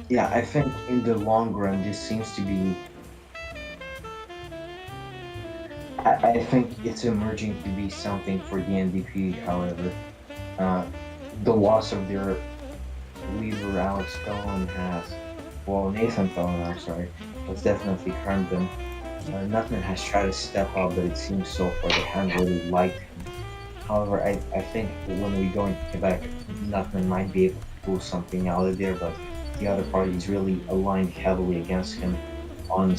Yeah, I think in the long run, this seems to be. I think it's emerging to be something for the NDP. However, uh, the loss of their leader Alex Cohen has, well, Nathan Cohen, I'm sorry, has definitely harmed them. Nutman has tried to step up, but it seems so far they haven't really liked him. However, I think when we go into Quebec, Nutman might be able to pull something out of there, but the other parties really aligned heavily against him on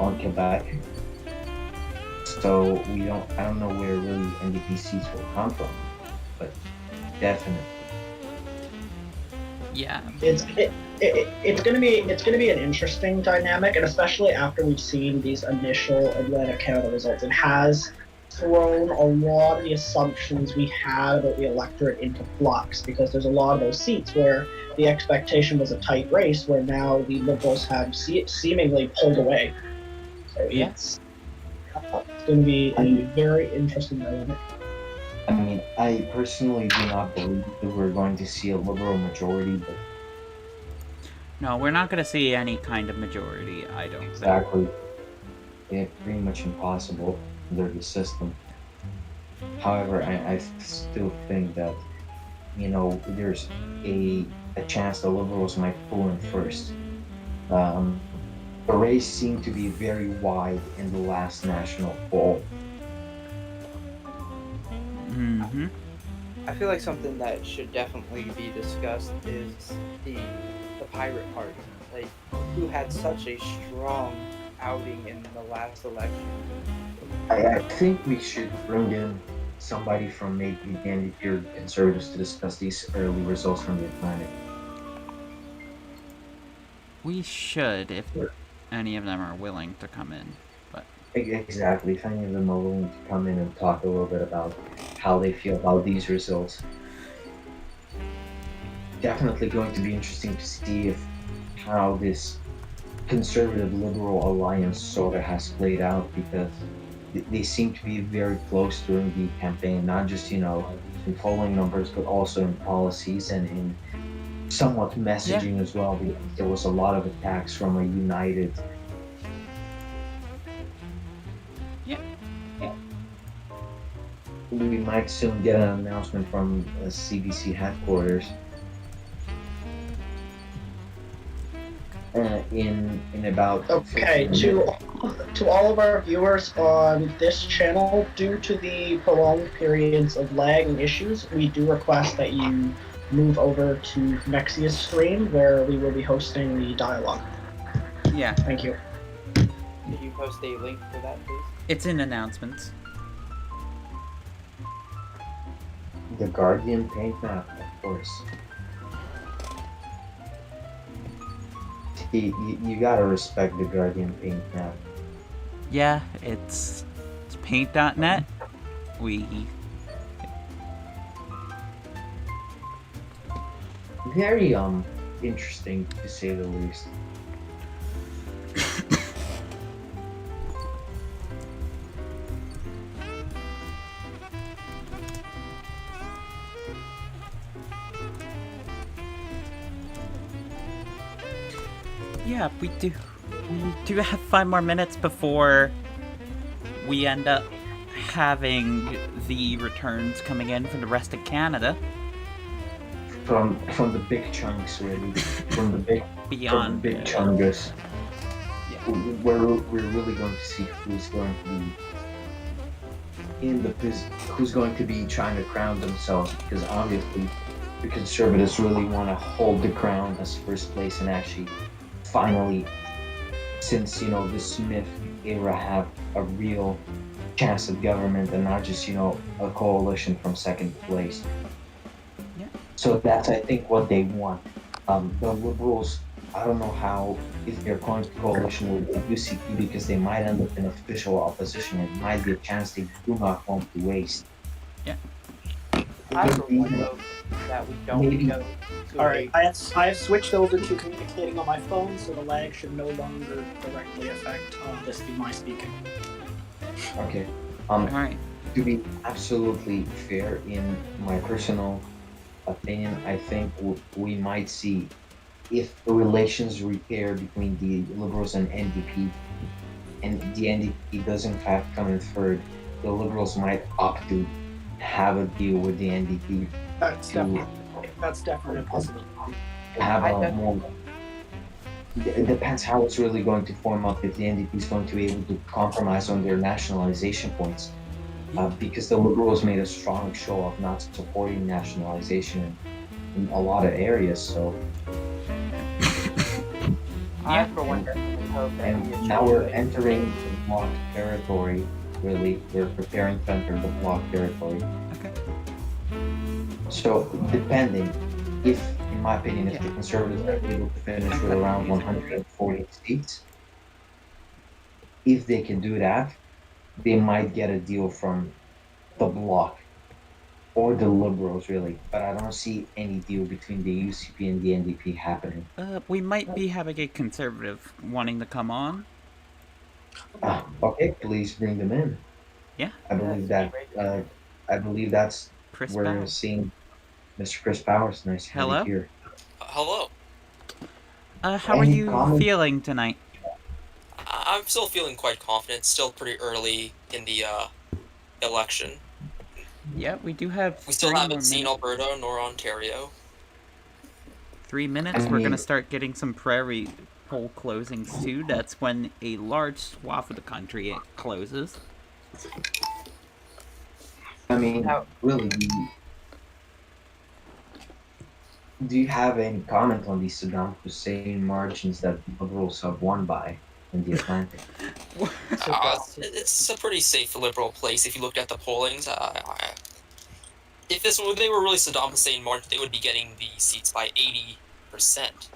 on Quebec. So I don't know where really NDP seats will come from, but definitely. Yeah. It's gonna be an interesting dynamic, and especially after we've seen these initial Atlantic Canada results, it has thrown a lot of the assumptions we had about the electorate into flux, because there's a lot of those seats where the expectation was a tight race, where now the Liberals have seemingly pulled away. So Yeah. it's going to be a very interesting dynamic. I mean, I personally do not believe that we're going to see a Liberal majority, but No, we're not going to see any kind of majority, I don't think. exactly, it's pretty much impossible under the system. However, I still think that, there's a chance the Liberals might pull in first. The race seemed to be very wide in the last national poll. Mm-hmm. I feel like something that should definitely be discussed is the Pirate Party. Like, who had such a strong outing in the last election. I think we should bring in somebody from maybe the NDP or Conservatives to discuss these early results from the Atlantic. We should, if any of them are willing to come in. But Exactly. If any of them are willing to come in and talk a little bit about how they feel about these results. Definitely going to be interesting to see how this conservative liberal alliance sort of has played out, because they seem to be very close during the campaign, not just in polling numbers, but also in policies and in somewhat messaging as well, because there was a lot of attacks from a united. We might soon get an announcement from CBC headquarters in about. Okay, to all of our viewers on this channel, due to the prolonged periods of lag and issues, we do request that you move over to Mexia's stream, where we will be hosting the dialogue. Yeah. Thank you. Could you post a link for that, please? It's in announcements. The Guardian paint map, of course. You gotta respect the Guardian paint map. Yeah, it's paint.net. We Very interesting to say the least. yeah, we do have 5 more minutes before we end up having the returns coming in from the rest of Canada. From the big chunks, really. From the big Beyond chungus. Yeah. We're really going to see who's going to be who's going to be trying to crown themselves, because obviously the Conservatives really want to hold the crown as first place and actually finally, since the Smith era, have a real chance of government and not just a coalition from second place. Yeah. So that's, I think, what they want. The Liberals, I don't know how, if they're going to coalition with the UCP, because they might end up in official opposition. It might be a chance they do not want to waste. Yeah. I for one hope that we don't Maybe. go to Alright, I have switched over to communicating on my phone, so the lag should no longer directly affect this be my speaking. Okay. Alright. To be absolutely fair, in my personal opinion, I think we might see, if the relations repair between the Liberals and NDP, and the NDP does in fact come in third, the Liberals might opt to have a deal with the NDP That's to definitely a possibility. have I a def- more. It depends how it's really going to form up, if the NDP is going to be able to compromise on their nationalization points. Because the Liberals made a strong show of not supporting nationalization in a lot of areas. So, I for one definitely hope that and we now achieve we're a- entering the block territory. Really, we're preparing to enter the block territory. Okay. So, depending, if, in my opinion, if Yeah. the Conservatives are able to finish with around 140 seats, if they can do that, they might get a deal from the bloc or the Liberals, really. But I don't see any deal between the UCP and the NDP happening. We might be having a Conservative wanting to come on. Okay, please bring them in. Yeah. I believe Yes, that. great. I believe that's Chris we're Bowers. seeing Mr. Chris Powers. Nice to have you Hello? here. Hello. How are Any you comments? feeling tonight? I'm still feeling quite confident. Still pretty early in the election. Yeah, we do have We still 3 more haven't seen minutes. Alberta nor Ontario. 3 minutes. I We're gonna mean- start getting some prairie poll closings too. That's when a large swath of the country closes. I mean, Now- really, do you have any comment on these Saddam Hussein margins that the Liberals have won by in the Atlantic? It's a pretty safe liberal place if you looked at the pollings. If they were really Saddam Hussein margin, they would be getting the seats by 80%.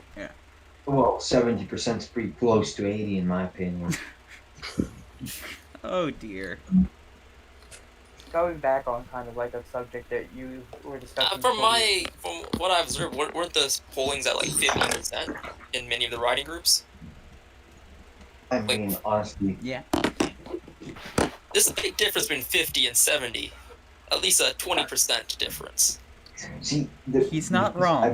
Well, 70% is pretty close to 80, in my opinion. Oh dear. Going back on kind of like a subject that you were discussing. From what I've observed, weren't the pollings at like 50% in many of the riding groups? I mean, honestly, Yeah. There's a big difference between 50 and 70. At least a 20% difference. see, He's not wrong.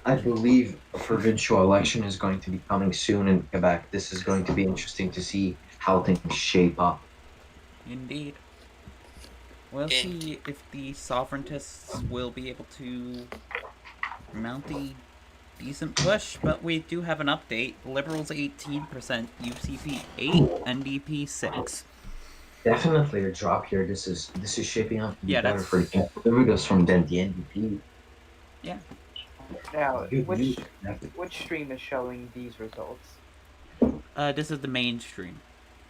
I believe a provincial election is going to be coming soon in Quebec. This is going to be interesting to see how things shape up. Indeed. We'll see if the sovereigntists will be able to mount a decent push, but we do have an update. Liberals 18%, UCP 8, NDP 6. Definitely a drop here. This is shaping up to be better that's- for the Conservatives from the NDP. Yeah. Now, Good news. which stream is showing these results? This is the mainstream.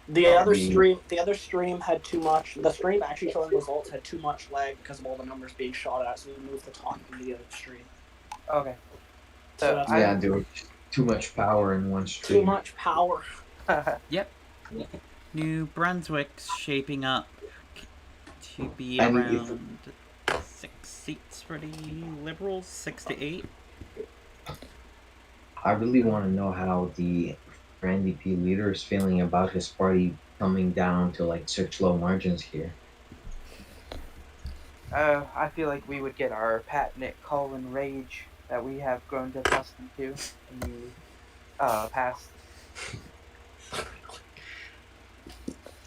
The other stream had too much. The stream actually showing results had too much lag because of all the numbers being shot at. So we moved the talking to the other stream. Okay. So So that's Yeah, there was too much power in one stream. too much power. Yep. New Brunswick's shaping up to be I mean, around 6 seats for the Liberals, 6 to 8. I really want to know how the NDP leader is feeling about his party coming down to like such low margins here. I feel like we would get our patented call and rage that we have grown accustomed to in the past.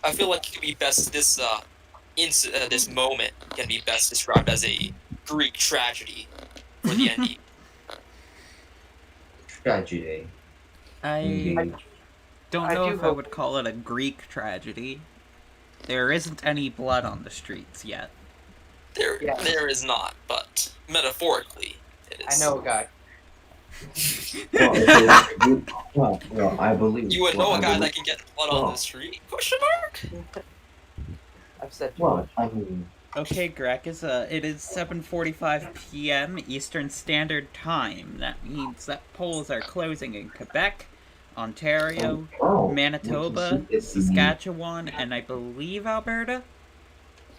I feel like it could be best this this moment can be best described as a Greek tragedy for the ND. Tragedy. I Indeed. don't I know do if I hope- would call it a Greek tragedy. There isn't any blood on the streets yet. Yeah. There is not, but metaphorically, it I is. know a guy. Well, I believe. You would well, know I a guy believe- that can get blood on the street? Question mark? I've said too Well, much. I mean, Okay, Greg, it is 7:45 p.m. Eastern Standard Time. That means that polls are closing in Quebec, Ontario, oh, Manitoba, we can see Saskatchewan, and I believe Alberta.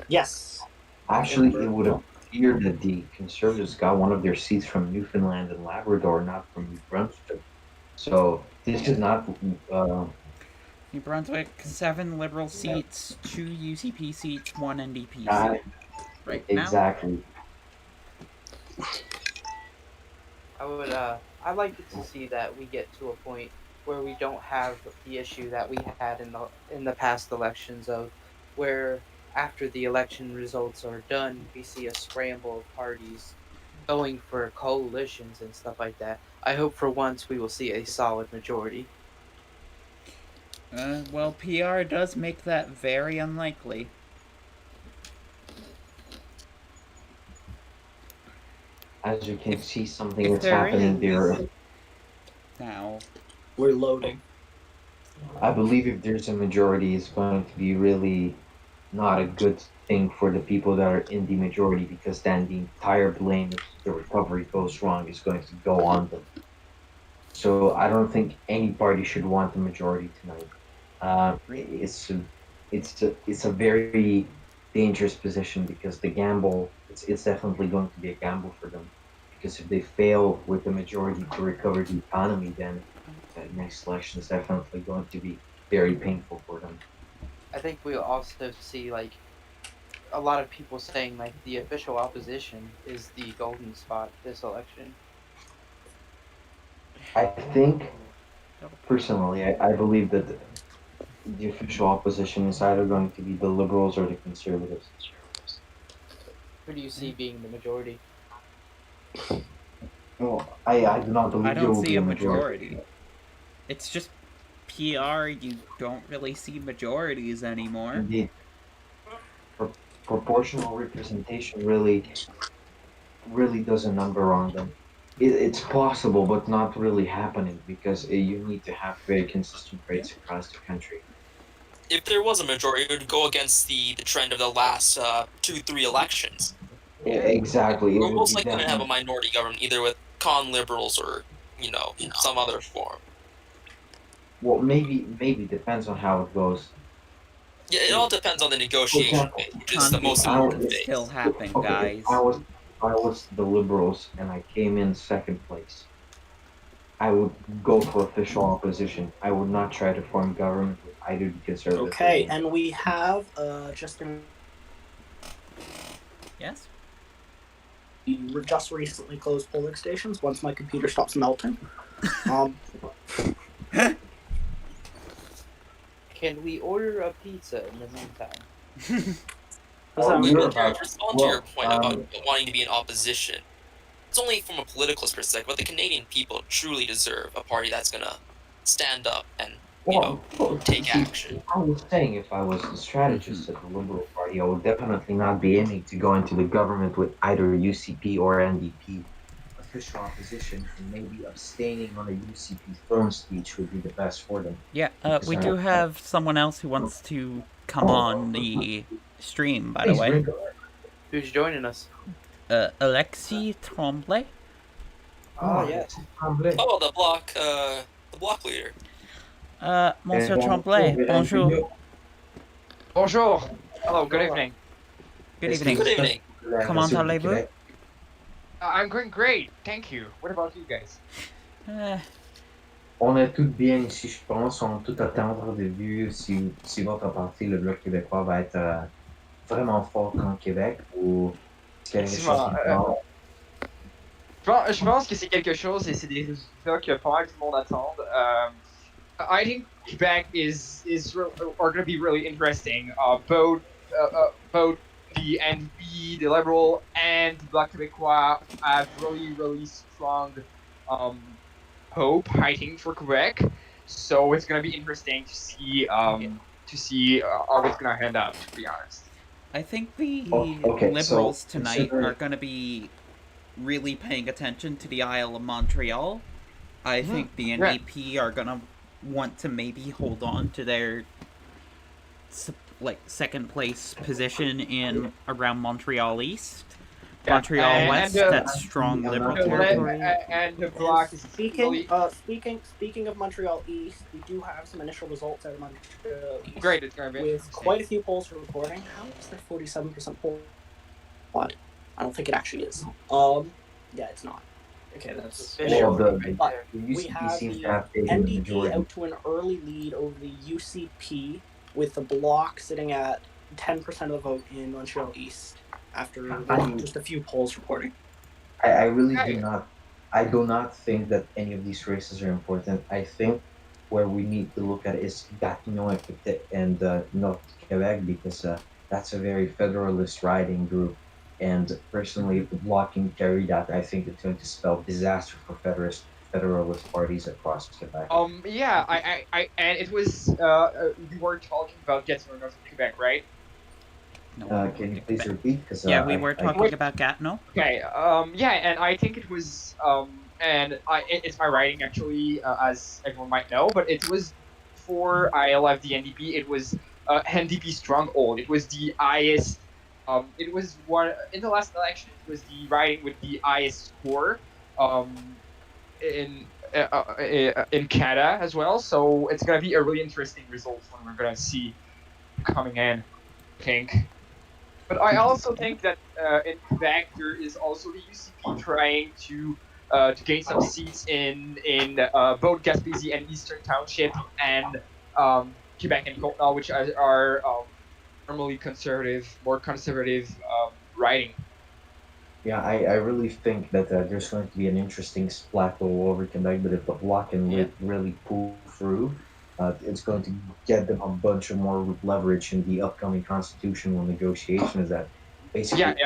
Yes. Actually, it would appear that the Conservatives got one of their seats from Newfoundland and Labrador, not from New Brunswick. So this is not. New Brunswick, 7 Liberal seats, 2 UCP seats, 1 NDP seat. Right Exactly. I'd like to see that we get to a point where we don't have the issue that we had in the past elections of where after the election results are done, we see a scramble of parties going for coalitions and stuff like that. I hope for once we will see a solid majority. Well, PR does make that very unlikely. As you can If- see, something if that's there happening is- there. Now, We're loading. I believe if there's a majority, it's going to be really not a good thing for the people that are in the majority, because then the entire blame if the recovery goes wrong is going to go on them. So I don't think any party should want the majority tonight. It's a very dangerous position, because the gamble it's definitely going to be a gamble for them, because if they fail with the majority to recover the economy, then that next election is definitely going to be very painful for them. I think we'll also see like a lot of people saying like the official opposition is the golden spot this election. I think personally, I believe that the official opposition is either going to be the Liberals or the Conservatives. Who do you see being the majority? Well, I do not believe I there don't will see be a majority. It's just PR, you don't really see majorities anymore. Indeed, proportional representation really does a number on them. It's possible, but not really happening, because you need to have very consistent rates across the country. If there was a majority, it would go against the trend of the last 2-3 elections. Exactly. We're most likely going to have a minority government, either with con liberals or, some other form. Well, maybe depends on how it goes. Yeah, it all depends on the negotiation phase, which is the most Confusion important can phase. still happen, Okay, guys. if I was the Liberals and I came in second place, I would go for official opposition. I would not try to form government with either the Conservatives. Okay, and we have just Yes? just recently closed polling stations. Once my computer stops melting. Can we order a pizza in the meantime? To respond to your point about wanting to be in opposition, it's only from a political perspective, but the Canadian people truly deserve a party that's going to stand up and, take action. I was saying, if I was the strategist of the Liberal Party, I would definitely not be aiming to go into the government with either UCP or NDP. official opposition, and maybe abstaining on a UCP throne speech would be the best for them. Yeah, Because, we do have someone else who wants to come on the stream, by the please way. bring Who's joining us? Alexis Tremblay. Yes. Oh, the block leader. Monsieur Tremblay, bonjour. Bonjour. Hello, good evening. Good evening. Good evening. Comment allez-vous? I'm going great, thank you. What about you guys? On est toutes bien ici, je pense. On tout attendre de vue si votre parti, le Bloc québécois, va être vraiment fort comme Québec ou quelque chose Effectivement, je pense que c'est quelque chose et c'est des résultats que pas mal du monde attend. I think Quebec are going to be really interesting. Both the NDP, the Liberal, and the Bloc Québécois have really strong hope, I think, for Quebec. So it's going to be interesting to see what's going to hand out. To be honest, I think the Okay, Liberals so tonight considering- are going to be really paying attention to the Isle of Montreal. I think the NDP are going to want to maybe hold on to their second place position in around Montreal East. Montreal West, that's strong Liberal territory. and the Bloc is Speaking of Montreal East, we do have some initial results out of Montreal East. great. It's going to be With quite a few polls reporting. How is there 47% poll? What? I don't think it actually is. Yeah, it's not. Okay, that's Well, the we UCP have seems the to have taken the NDP majority. out to an early lead over the UCP, with the Bloc sitting at 10% of the vote in Montreal East after just a few polls reporting. I really do not think that any of these races are important. I think where we need to look at is Gatineau and North Quebec, because that's a very federalist riding group. And personally, if the Bloc can carry that, I think it's going to spell disaster for federalist parties across Quebec. Yeah, I and it was we were talking about Gatineau, North Quebec, right? No, Can you please repeat? Because yeah, we were talking about Gatineau. Okay. Yeah, and I think it was it's my writing actually, as everyone might know, but it was before I left the NDP. It was NDP stronghold. It was the highest. It was one in the last election. It was the riding with the highest score. In Canada as well. So it's gonna be a really interesting result when we're gonna see coming in, I think. But I also think that in Quebec there is also the UCP trying to gain some seats in both Gaspésie and Eastern Township and Quebec and Côte-Nord, which are normally more conservative riding. Yeah, I really think that there's going to be an interesting splat all over Quebec, but if the Bloc can really pull through, it's going to get them a bunch of more leverage in the upcoming constitutional negotiations that basically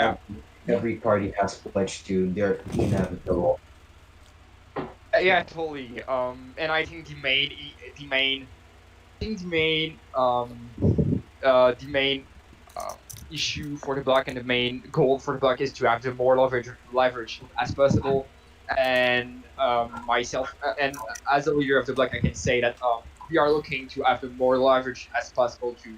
every party has pledged to their inevitable. Yeah, totally. And I think the main issue for the Bloc and the main goal for the Bloc is to have the more leverage as possible. And myself, and as a leader of the Bloc, I can say that we are looking to have the more leverage as possible to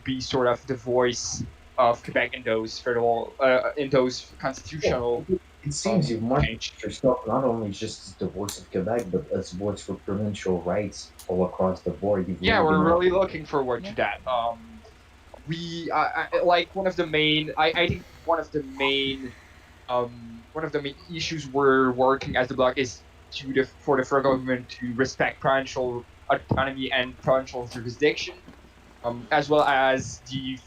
be sort of the voice of Quebec in those federal, in those constitutional. It seems you've marked yourself not only just as the voice of Quebec, but as voice for provincial rights all across the board. We're really looking forward to that. We like one of the main. I think one of the main issues we're working as the Bloc is for the federal government to respect provincial autonomy and provincial jurisdiction, as well as the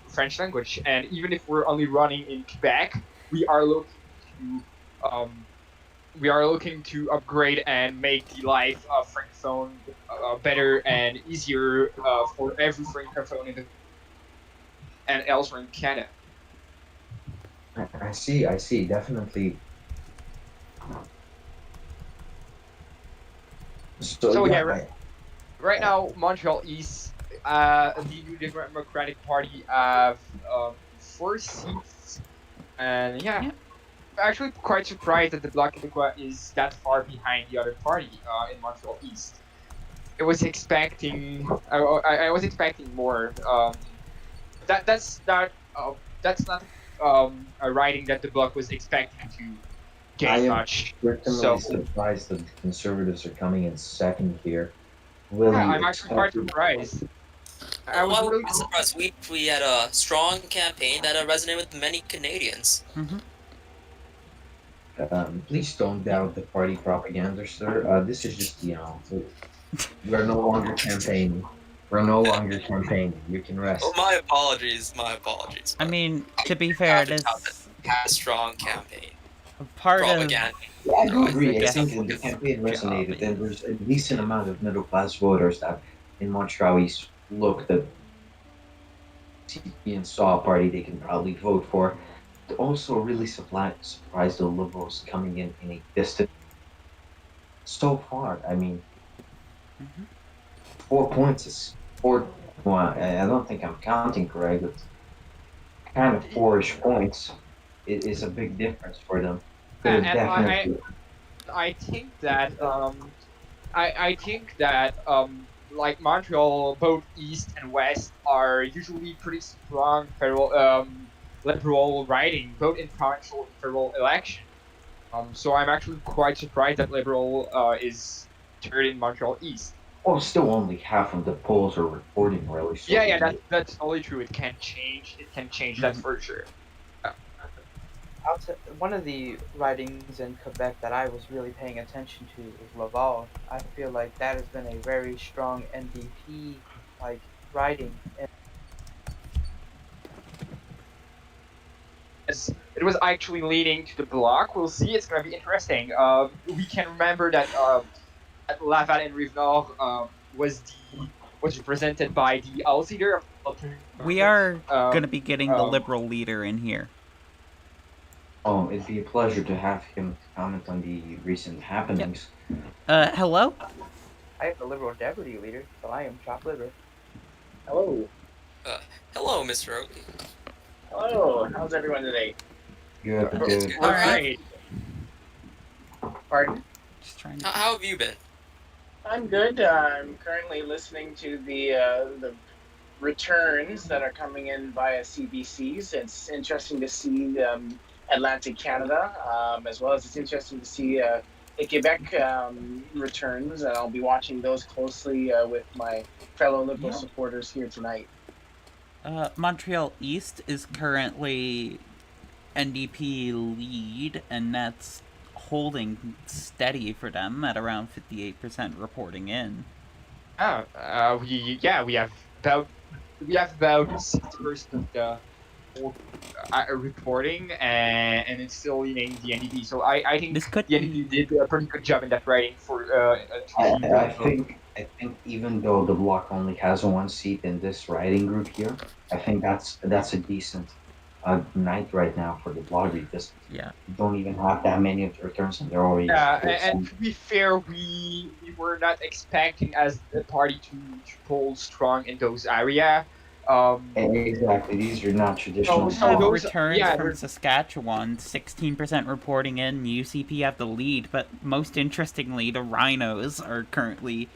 French language. And even if we're only running in Quebec, we are looking to upgrade and make the life of francophone better and easier for every francophone and elsewhere in Canada. I see, definitely. Right now, Montreal East, the New Democratic Party have 4 seats, and actually quite surprised that the Bloc Québécois is that far behind the other party in Montreal East. I was expecting I was expecting more. That's not a writing that the Bloc was expecting to I gain am much. certainly So surprised that the Conservatives are coming in second here. yeah, Really I'm actually quite expected. surprised. I Well, was why would really you be surprised? We had a strong campaign that resonated with many Canadians. Mm-hmm. Please don't doubt the party propaganda, sir. This is just, we're no longer campaigning. We're no longer campaigning. You can Well, rest. my apologies, my apologies. I But mean, we to be fair, have it to tout that is we had a strong campaign part of propaganda. Yeah, I do I the agree. I think think guest's that the campaign job. resonated, and there's a decent amount of middle class voters that in Montreal East looked at CP and saw a party they can probably vote for. It also really surprised the Liberals coming in a distant so far. I mean, Mm-hmm. 4 points is four. Well, I don't think I'm counting correct, but kind of four-ish points is a big difference for them. Could have and definitely. I think that I think that like Montreal, both East and West are usually pretty strong federal liberal writing, both in provincial and federal election. So I'm actually quite surprised that Liberal is third in Montreal East. Well, still only half of the polls are reporting really, so Yeah, that's totally true. It can change. It can change. That's Mm-hmm. for sure. One of the writings in Quebec that I was really paying attention to was Laval. I feel like that has been a very strong NDP like writing. As it was actually leading to the block. We'll see. It's going to be interesting. We can remember that at Laval and Rive-Nord was represented by the House leader of the We alternative. are gonna be getting the Liberal leader in here. Oh, it'd be a pleasure to have him comment on the recent happenings. Hello? I am the Liberal deputy leader, so I am chopped liver. Hello. Uh, hello, Mr. Oakley. Hello. How's everyone today? Good, It's good. good. All All right. right. Pardon? Just trying How, to. how have you been? I'm good. I'm currently listening to the returns that are coming in via CBCs. It's interesting to see Atlantic Canada, as well as it's interesting to see the Quebec returns, and I'll be watching those closely with my fellow Liberal Yeah. supporters here tonight. Montreal East is currently NDP lead, and that's holding steady for them at around 58% reporting in. We have about 60% of the whole, reporting, and it's still leaning the NDP. So I think This could the be. NDP did a pretty good job in that writing for to I, achieve I the vote. think even though the bloc only has one seat in this riding group here, I think that's a decent night right now for the bloc because Yeah. you don't even have that many of the returns and they're already And to be fair, we were not expecting as a party to poll strong in those area. exactly. These are not traditional We So have songs. those, returns yeah, from Saskatchewan, 16% reporting in. UCP have the lead, but most interestingly, the Rhinos are currently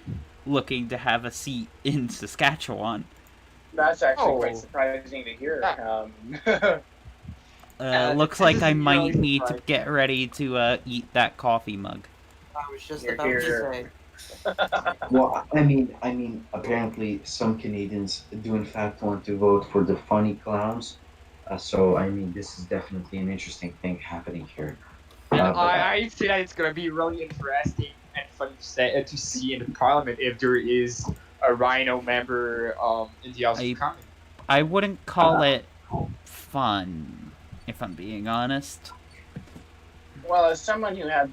looking to have a seat in Saskatchewan. That's actually quite oh, surprising to hear. Looks this like is I really might need to surprising. get ready to eat that coffee mug. I was just You're about here. to say. Well, I mean, apparently some Canadians do in fact want to vote for the funny clowns. So I mean, this is definitely an interesting thing happening here. And But I say that it's gonna be really interesting and fun to see in the parliament if there is a Rhino member in the House of I Commons. I wouldn't call it fun, if I'm being honest. Well, as someone who had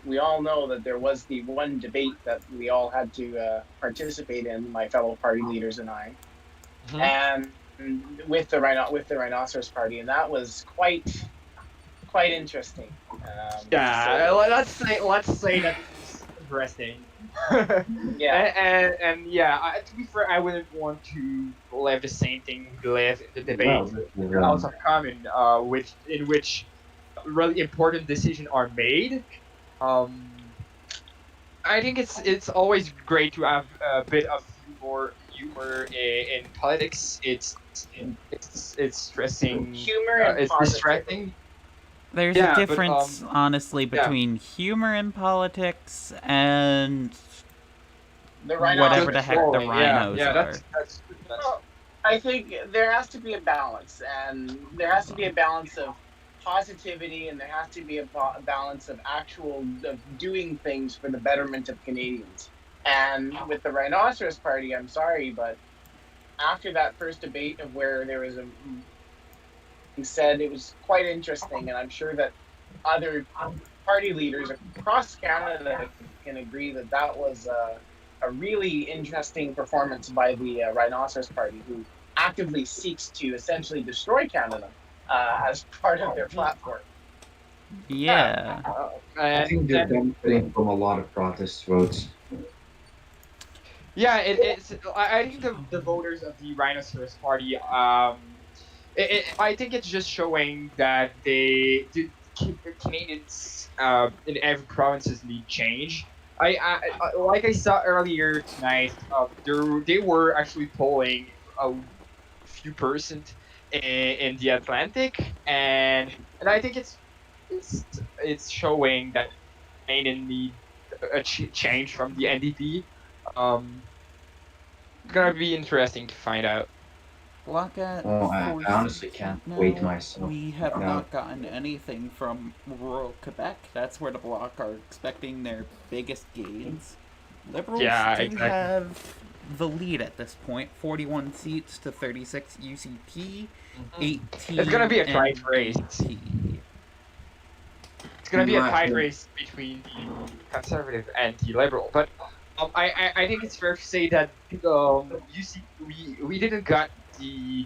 we all know that there was the one debate that we all had to participate in, my fellow party leaders and I, Mhm. and with the Rhinoceros Party, and that was quite interesting. Yeah, So let's say that it was interesting. yeah, And yeah, to be fair, I wouldn't want to live the same thing we live in the debate well, this is, in the House of Commons, in which really important decisions are made. I think it's always great to have a bit of humor in politics. It's stressing. Humor and It's positivity. distracting. There's a Yeah, but difference, honestly, yeah, between humor in politics and The whatever the just rhinoceros heck the party. trolling. Yeah, rhinos yeah. are. That's Well, I think there has to be a balance, and there has to be a balance of positivity, and there has to be a balance of actual of doing things for the betterment of Canadians. And with the rhinoceros party, I'm sorry, but after that first debate of where there was a said, it was quite interesting, and I'm sure that other party leaders across Canada can agree that that was a really interesting performance by the Rhinoceros Party, who actively seeks to essentially destroy Canada as part of their platform. yeah. Yeah. I think they're And benefiting from a lot of protest votes. yeah, it's. I think the voters of the Rhinoceros Party, I think it's just showing that Canadians in every provinces need change. Like I saw earlier tonight, they were actually polling a few percent in the Atlantic, and I think it's it's showing that Canadian need a change from the NDP. Um, it's gonna be interesting to find out. Block at Oh, I 4 honestly seats right can't wait now. myself We to have find out. not gotten anything from rural Quebec. That's where the Bloc are expecting their biggest gains. Liberals Yeah, do exactly. have the lead at this point, 41 seats to 36 UCP, It's gonna 18 be a tight race. NDP. It's gonna be a My, tight race between the conservative and the liberal. But I think it's fair to say that you see we didn't got the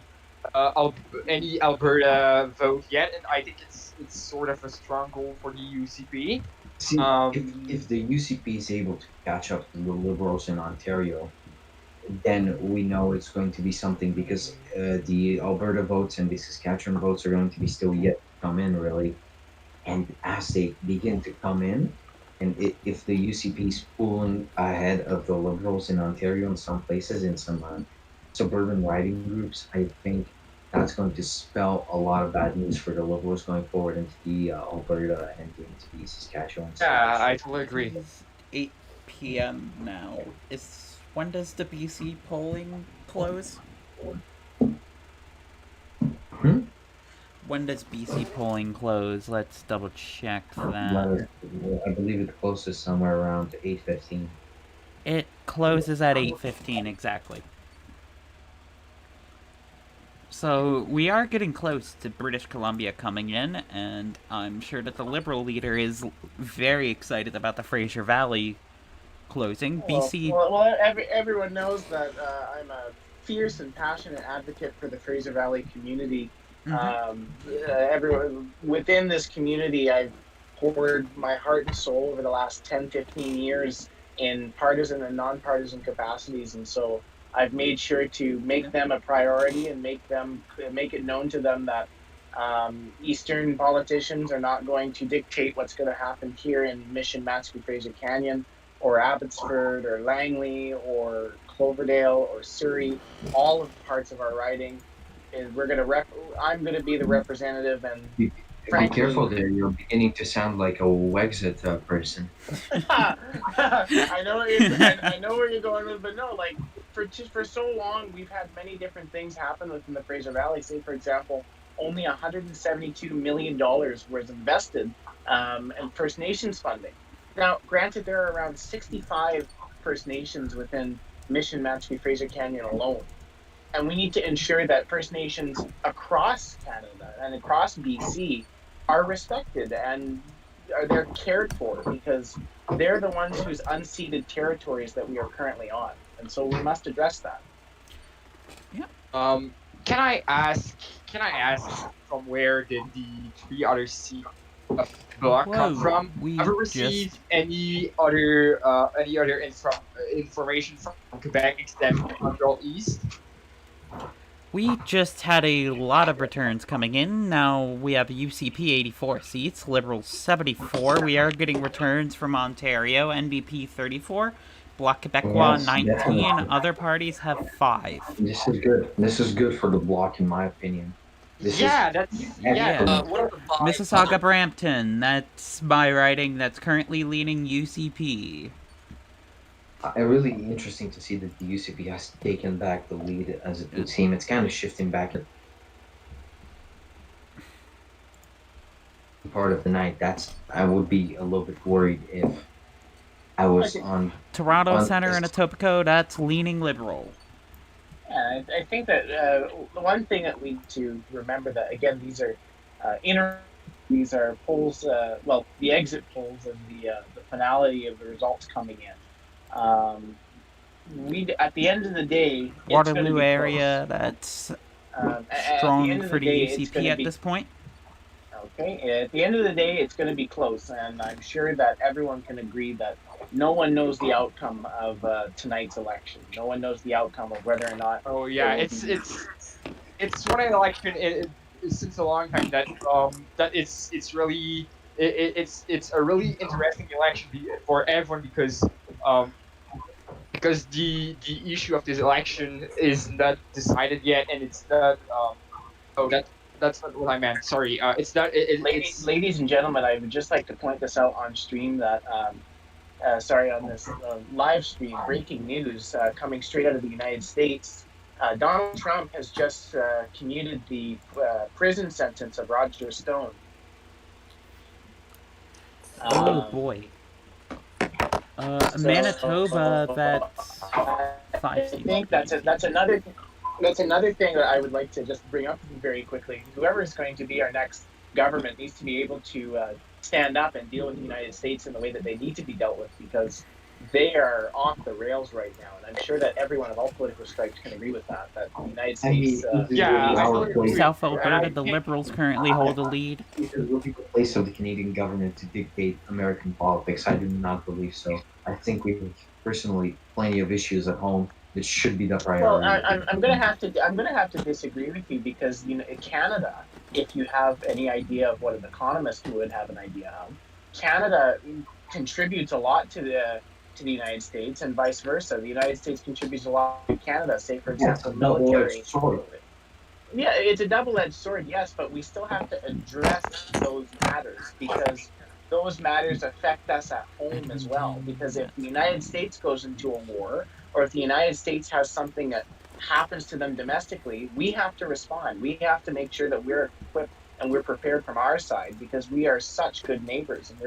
any Alberta vote yet, and I think it's sort of a strong goal for the UCP. See, if Um, the UCP is able to catch up to the Liberals in Ontario, then we know it's going to be something because the Alberta votes and the Saskatchewan votes are going to be still yet to come in, really. And as they begin to come in, and if the UCP is pulling ahead of the Liberals in Ontario in some places, in some suburban riding groups, I think that's going to spell a lot of bad news for the Liberals going forward into the Alberta and into the Saskatchewan yeah, states. I totally It agree. is 8 p.m. now. When does the BC polling close? Hmm? When does BC polling close? Let's double check that. I believe it closes somewhere around 8:15. It closes at 8:15 exactly. So we are getting close to British Columbia coming in, and I'm sure that the Liberal leader is very excited about the Fraser Valley closing. BC. Everyone knows that I'm a fierce and passionate advocate for the Fraser Valley community. Mhm. Everyone within this community, I've poured my heart and soul over the last 10, 15 years in partisan and nonpartisan capacities. And so I've made sure to make them a priority and make it known to them that Eastern politicians are not going to dictate what's going to happen here in Mission, Matapeake, Fraser Canyon, or Abbotsford, or Langley, or Cloverdale, or Surrey, all of the parts of our riding. And I'm gonna be the representative, and Be, be frankly, careful there. You're beginning to sound like a Wexit person. I know where you're going with, but no, like for so long, we've had many different things happen within the Fraser Valley. Say, for example, only $172 million was invested in First Nations funding. Now, granted, there are around 65 First Nations within Mission, Matapeake, Fraser Canyon alone, and we need to ensure that First Nations across Canada and across BC are respected and they're cared for, because they're the ones whose unceded territories that we are currently on, and so we must address that. Yeah. Um, can I ask? Can I ask from where did the three other seats of Bloc come Whoa. from? We Ever just. received any other information from Quebec except Montreal East? We just had a lot of returns coming in. Now we have UCP 84 seats, Liberals 74. We are getting returns from Ontario, NDP 34, Bloc Québécois Yes, 19. definitely. Other parties have 5. This is good. This is good for the block, in my opinion. This is Yeah, that's Yeah. What are the vibes? Mississauga Brampton, that's my riding that's currently leading UCP. really interesting to see that the UCP has taken back the lead, as it would seem. It's kind of shifting back at part of the night. I would be a little bit worried if I was Toronto on Centre this. and Etobicoke, that's leaning Liberal. Yeah, I think that the one thing that we need to remember that again these are these are polls. Well, the exit polls and the finality of the results coming in. We at the end of the day, Waterloo area, that's strong for the UCP at this point. Okay, at the end of the day, it's going to be close, and I'm sure that everyone can agree that no one knows the outcome of tonight's election. No one knows the outcome of whether or not. Oh yeah, it's what I like since a long time that it's really it's a really interesting election for everyone because the issue of this election is not decided yet, and it's not that's not what I meant. Sorry, it's not. Ladies and gentlemen, I would just like to point this out on stream that on this live stream, breaking news coming straight out of the United States. Donald Trump has just commuted the prison sentence of Roger Stone. Oh boy. Manitoba, that's 5 I seats. think that's another thing that I would like to just bring up very quickly. Whoever is going to be our next government needs to be able to stand up and deal with the United States in the way that they need to be dealt with, because they are off the rails right now, and I'm sure that everyone of all political stripes can agree with that. That the United States, South Alberta, the Liberals currently hold the lead. It will be the place of the Canadian government to dictate American politics. I do not believe so. I think we have personally plenty of issues at home. It should be the priority. Well, I'm gonna have to disagree with you, because in Canada, if you have any idea of what an economist would have an idea of, Canada contributes a lot to the United States, and vice versa. The United States contributes a lot to Canada. Say, for example, military. Yeah, it's a double-edged sword, yes, but we still have to address those matters, because those matters affect us at home as well. Because if the United States goes into a war, or if the United States has something that happens to them domestically, we have to respond. We have to make sure that we're equipped and we're prepared from our side, because we are such good neighbors, and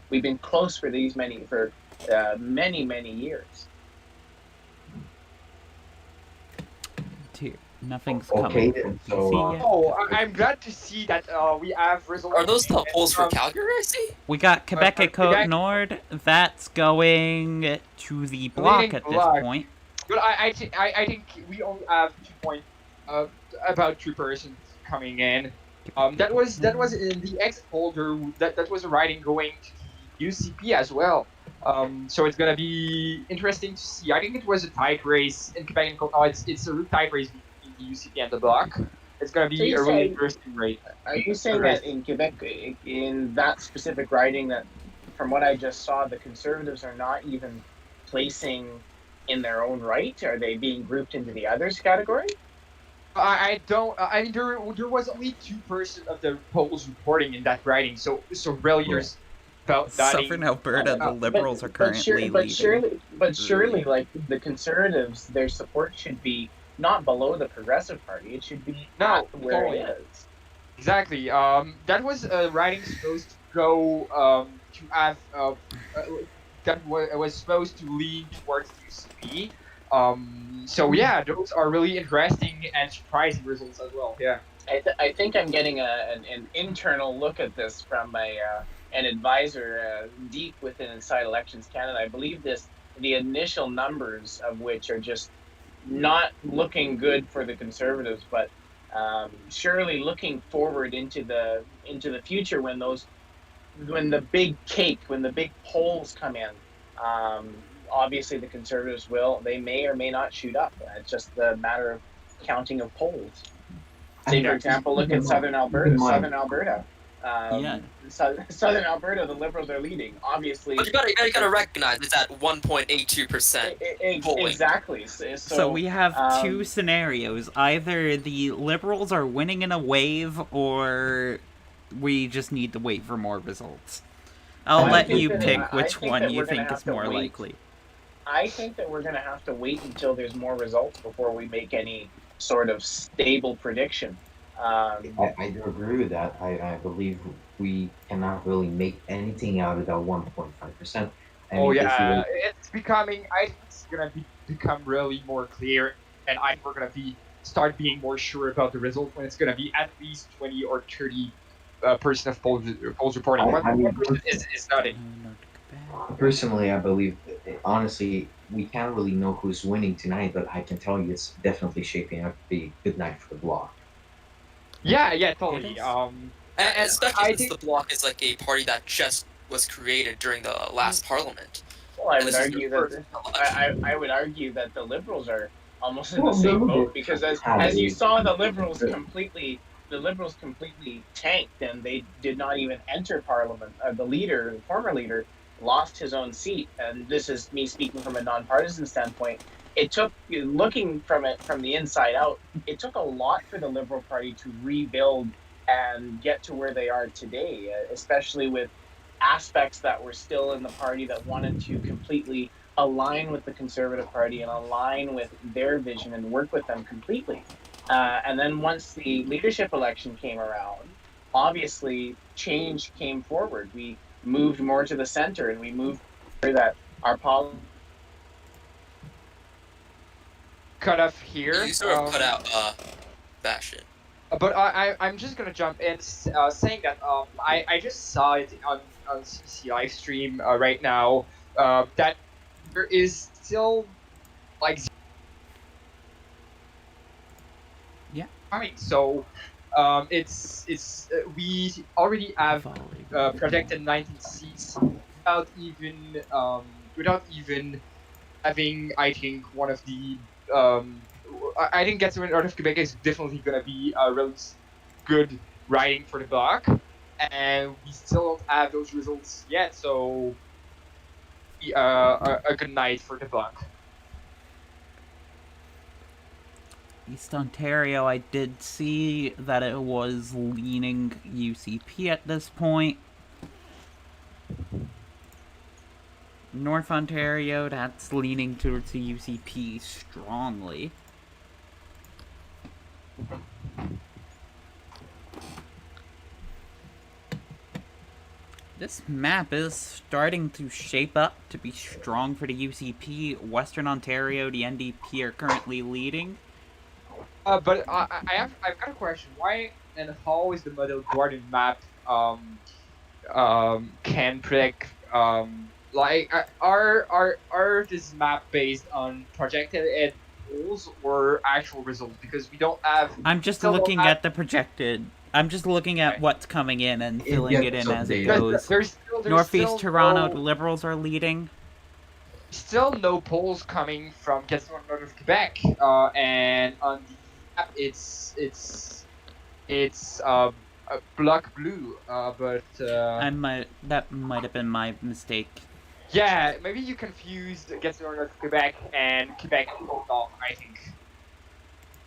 we've been close for many years. Nothing's coming. I'm glad to see that we have results. Are those the polls for Calgary? I see. We got Quebec and Côte Nord. That's going to the block at this point. But I think we only have 2 points. About 2% coming in. That was in the exit poll. That was a riding going to the UCP as well. So it's gonna be interesting to see. I think it was a tight race in Quebec and Côte. It's a tight race between the UCP and the bloc. It's gonna be a really interesting race. Are you saying that in Quebec, in that specific riding, that from what I just saw, the Conservatives are not even placing in their own right? Are they being grouped into the others category? I don't. I mean, there was only 2% of the polls reporting in that riding. So really, there's about Southern Alberta, the Liberals are currently leading. But surely, like the Conservatives, their support should be not below the Progressive Party. It should be where it is. Exactly. That was a riding supposed to go to have that was supposed to lean towards the UCP. So yeah, those are really interesting and surprising results as well. Yeah. I think I'm getting an internal look at this from an advisor deep within Inside Elections Canada. I believe the initial numbers of which are just not looking good for the Conservatives, but surely looking forward into the future when the big polls come in. Obviously, the Conservatives they may or may not shoot up. It's just a matter of counting of polls. Say, for example, look at Southern Alberta. Yeah. Southern Alberta, the Liberals are leading. Obviously, But you gotta recognize it's at 1.82% polling. Exactly. So we have two scenarios. Either the Liberals are winning in a wave, or we just need to wait for more results. I'll let you pick which one you think is more likely. I think that we're going to have to wait until there's more results before we make any sort of stable prediction. I do agree with that. I believe we cannot really make anything out of that 1.5%. It's becoming. I think it's gonna become really more clear, and I think we're gonna start being more sure about the result when it's gonna be at least 20 or 30% of polls reporting. One person is not it. Personally, I believe, honestly, we can't really know who's winning tonight, but I can tell you it's definitely shaping up to be a good night for the bloc. Yeah, totally. And especially since the bloc is like a party that just was created during the last parliament. Well, I would argue that the Liberals are almost in the same boat, because as you saw, the Liberals completely tanked, and they did not even enter Parliament. The former leader, lost his own seat, and this is me speaking from a nonpartisan standpoint. It took, looking from the inside out, it took a lot for the Liberal Party to rebuild and get to where they are today, especially with aspects that were still in the party that wanted to completely align with the Conservative Party and align with their vision and work with them completely. And then once the leadership election came around, obviously change came forward. We moved more to the center, and we moved that our policy. Cut off here. You sort of cut out fashion. But I'm just gonna jump in, saying that I just saw it on CC live stream right now, that there is still like coming. So it's we already have projected 19 seats without even having, I think, one of the I think Getting Out of Quebec is definitely gonna be a really good riding for the bloc, and we still don't have those results yet. So a good night for the bloc. East Ontario, I did see that it was leaning UCP at this point. North Ontario, that's leaning towards the UCP strongly. This map is starting to shape up to be strong for the UCP. Western Ontario, the NDP are currently leading. But I've got a question. Why and how is the Model Guardian map can predict are this map based on projected polls or actual results? Because we don't have. I'm just looking at the projected. I'm just looking at what's coming in and filling it in as it goes. There's Northeast Toronto, the Liberals are leading. Still no polls coming from Getting Out of Quebec, and on the app it's Bloc Blue, but that might have been my mistake. Yeah, maybe you confused Getting Out of Quebec and Quebec North, I think.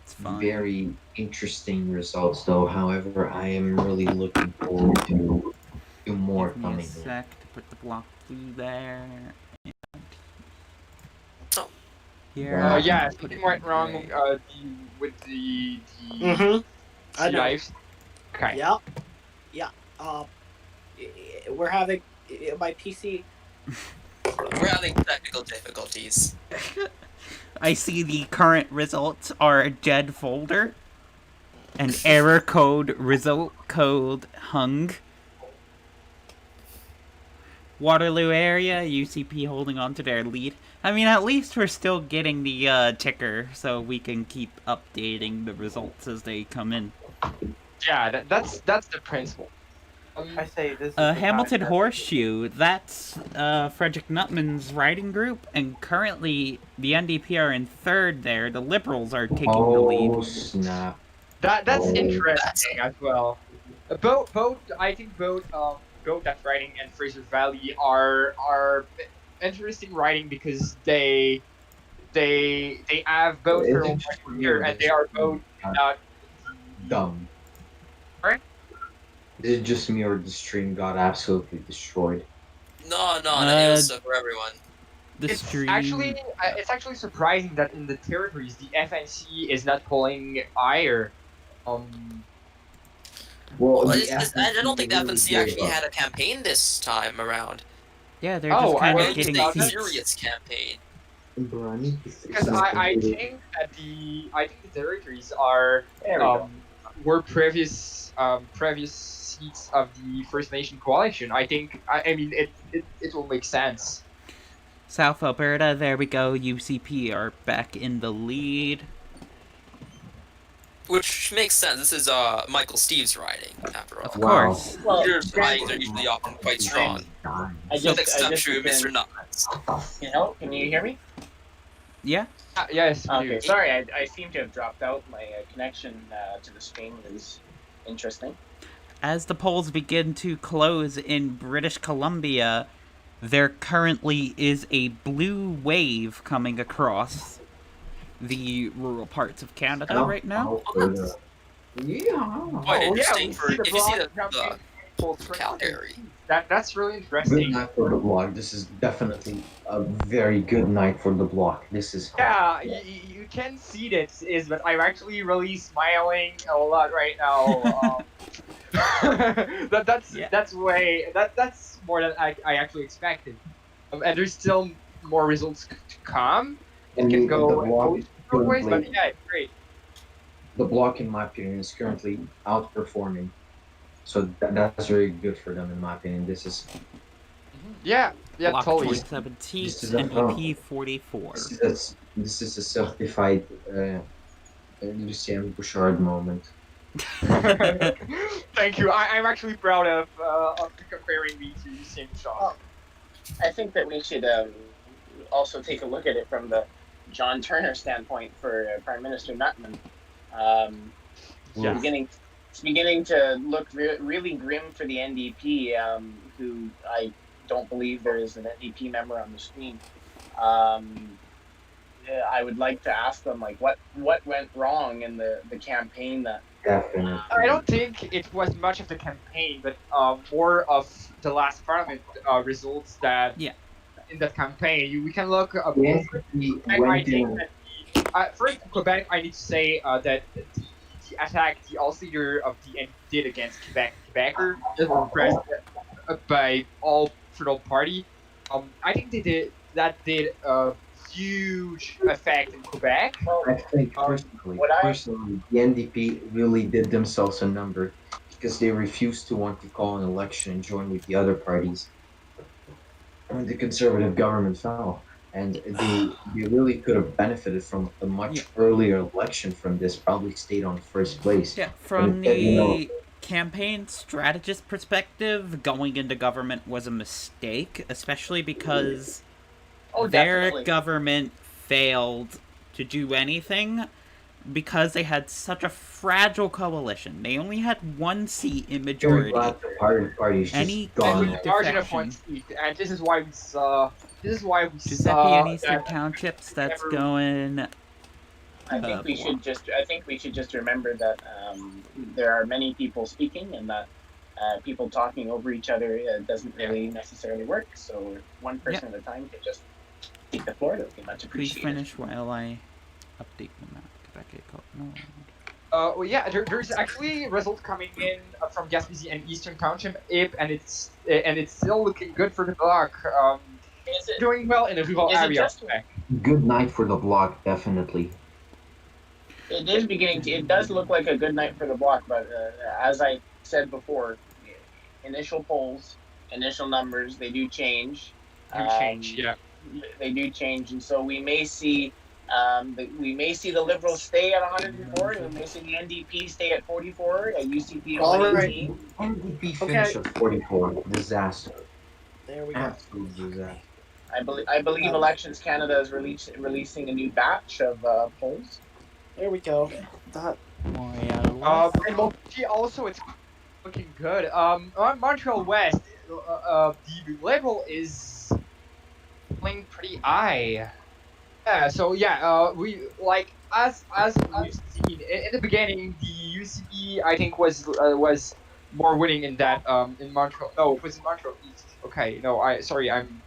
It's fine. Very interesting results, though. However, I am really looking forward to more Give me coming. A sec to put the Bloc Blue there. Here. Yeah, something went wrong with the I know. lives. Okay. Yeah. We're having my PC. We're having technical difficulties. I see the current results are a dead folder. An error code, result code hung. Waterloo area, UCP holding on to their lead. I mean, at least we're still getting the ticker, so we can keep updating the results as they come in. Yeah, that's the principle. I say this is the Hamilton time Horseshoe, that's Frederick Nutman's riding group, and currently the NDP are in third there. The Liberals are taking the lead. Oh snap! That's Oh. interesting as well. I think both that riding and Fraser Valley are interesting riding because they have both Is federal it money just me here or and they are both not dumb? Sorry? Is it just me or the stream got absolutely destroyed? No, it was for everyone. The It's stream. actually surprising that in the territories the FNC is not pulling higher. Well, Well, the I don't think the really FNC gave actually up. had a campaign this time around. Yeah, they're Oh, just kind I of really getting thought that- seats. serious campaign. Bro, I need to fix because my I computer. think that I think the territories are There we go. were previous seats of the First Nation coalition. I think I mean it will make sense. South Alberta, there we go. UCP are back in the lead. Which makes sense. This is Michael Steve's riding, after all. Of Wow. course. Well, Leaders' ridings are usually often quite strong. I With just exception of Mr. returned. Nuts. Can you hear me? Yeah. Yes. we Okay, do. sorry, I seem to have dropped out. My connection to the stream is interesting. As the polls begin to close in British Columbia, there currently is a blue wave coming across the rural parts of Canada right now. Quite interesting we for see the if you see broad the campaign polls Calgary. That's really Good interesting. night for the blog. This is definitely a very good night for the block. This is Yeah, you can see this but I'm actually really smiling a lot right now. That's more than I actually expected. And there's still more results to come. It can go the block is both ways, but currently, yeah, it's great. the block in my opinion is currently outperforming. So that's very good for them in my opinion. This is Yeah, Bloc totally. 27 This seats, is a- NDP 44. this is a certified Lucien Bouchard moment. Thank you. I'm actually proud of comparing me to CMHOC. I think that we should also take a look at it from the John Turner standpoint for Prime Minister Nutman. Yeah. It's beginning to look really grim for the NDP, who I don't believe there is an NDP member on the screen. I would like to ask them, like, what went wrong in the campaign that. Definitely. I don't think it was much of the campaign, but more of the last parliament results that in that campaign. We can look. The NDP I went think in. that first in Quebec, I need to say that the attack the House leader of the NDP did against Quebecer was pressed by all federal party. I think did a huge effect in Quebec. I think personally, the NDP really did themselves a number because they refused to want to call an election and join with the other parties when the conservative government fell. And they really could have benefited from a much earlier election from this, probably stayed on first place. Yeah, from But, you know, the campaign strategist perspective, going into government was a mistake, especially because their Definitely. government failed to do anything because they had such a fragile coalition. They only had one seat in very majority. glad the party's just Any gone. kind Margin of defection. 1 seat, and this is why we saw. Giuseppe and Eastern Townships, that's going. I think we should just remember that there are many people speaking, and that people talking over each other doesn't really necessarily work. So if one person at a time could just take the floor, that would be much Please appreciated. finish while I update the map. No. Well, yeah, there's actually results coming in from Gaspésie and Eastern Township, and it's still looking good for the block. Is it Doing well in the rural Is it area. just- Good night for the block, definitely. It is beginning to. It does look like a good night for the block, but as I said before, initial polls, initial numbers, they do change. You change, yeah. They do change, and so we may see We may see the Liberals stay at 104, and we may see the NDP stay at 44, at UCP at All right. 118. NDP finish at 44. Disaster. There we go. Absolute disaster. I believe Elections Canada is releasing a new batch of polls. There we go. That. Oh, yeah. And Montreal also, it's looking good. Montreal West, the Liberal is playing pretty high. Yeah, so yeah, we like as we've seen in the beginning, the UCP I think was more winning in that in Montreal. No, it was in Montreal East. Okay, no, I'm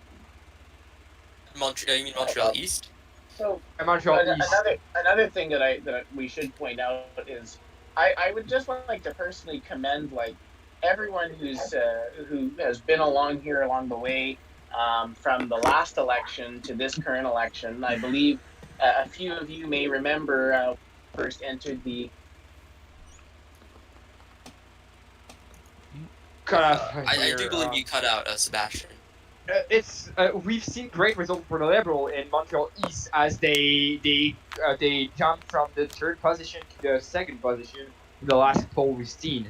Montreal. You mean Montreal East? So Montreal East. Another thing that we should point out is I would just like to personally commend like everyone who has been along the way, from the last election to this current election. I believe a few of you may remember first entered the. I do believe you cut out Sebastian. It's we've seen great results for the Liberal in Montreal East as they jumped from the third position to the second position in the last poll we've seen.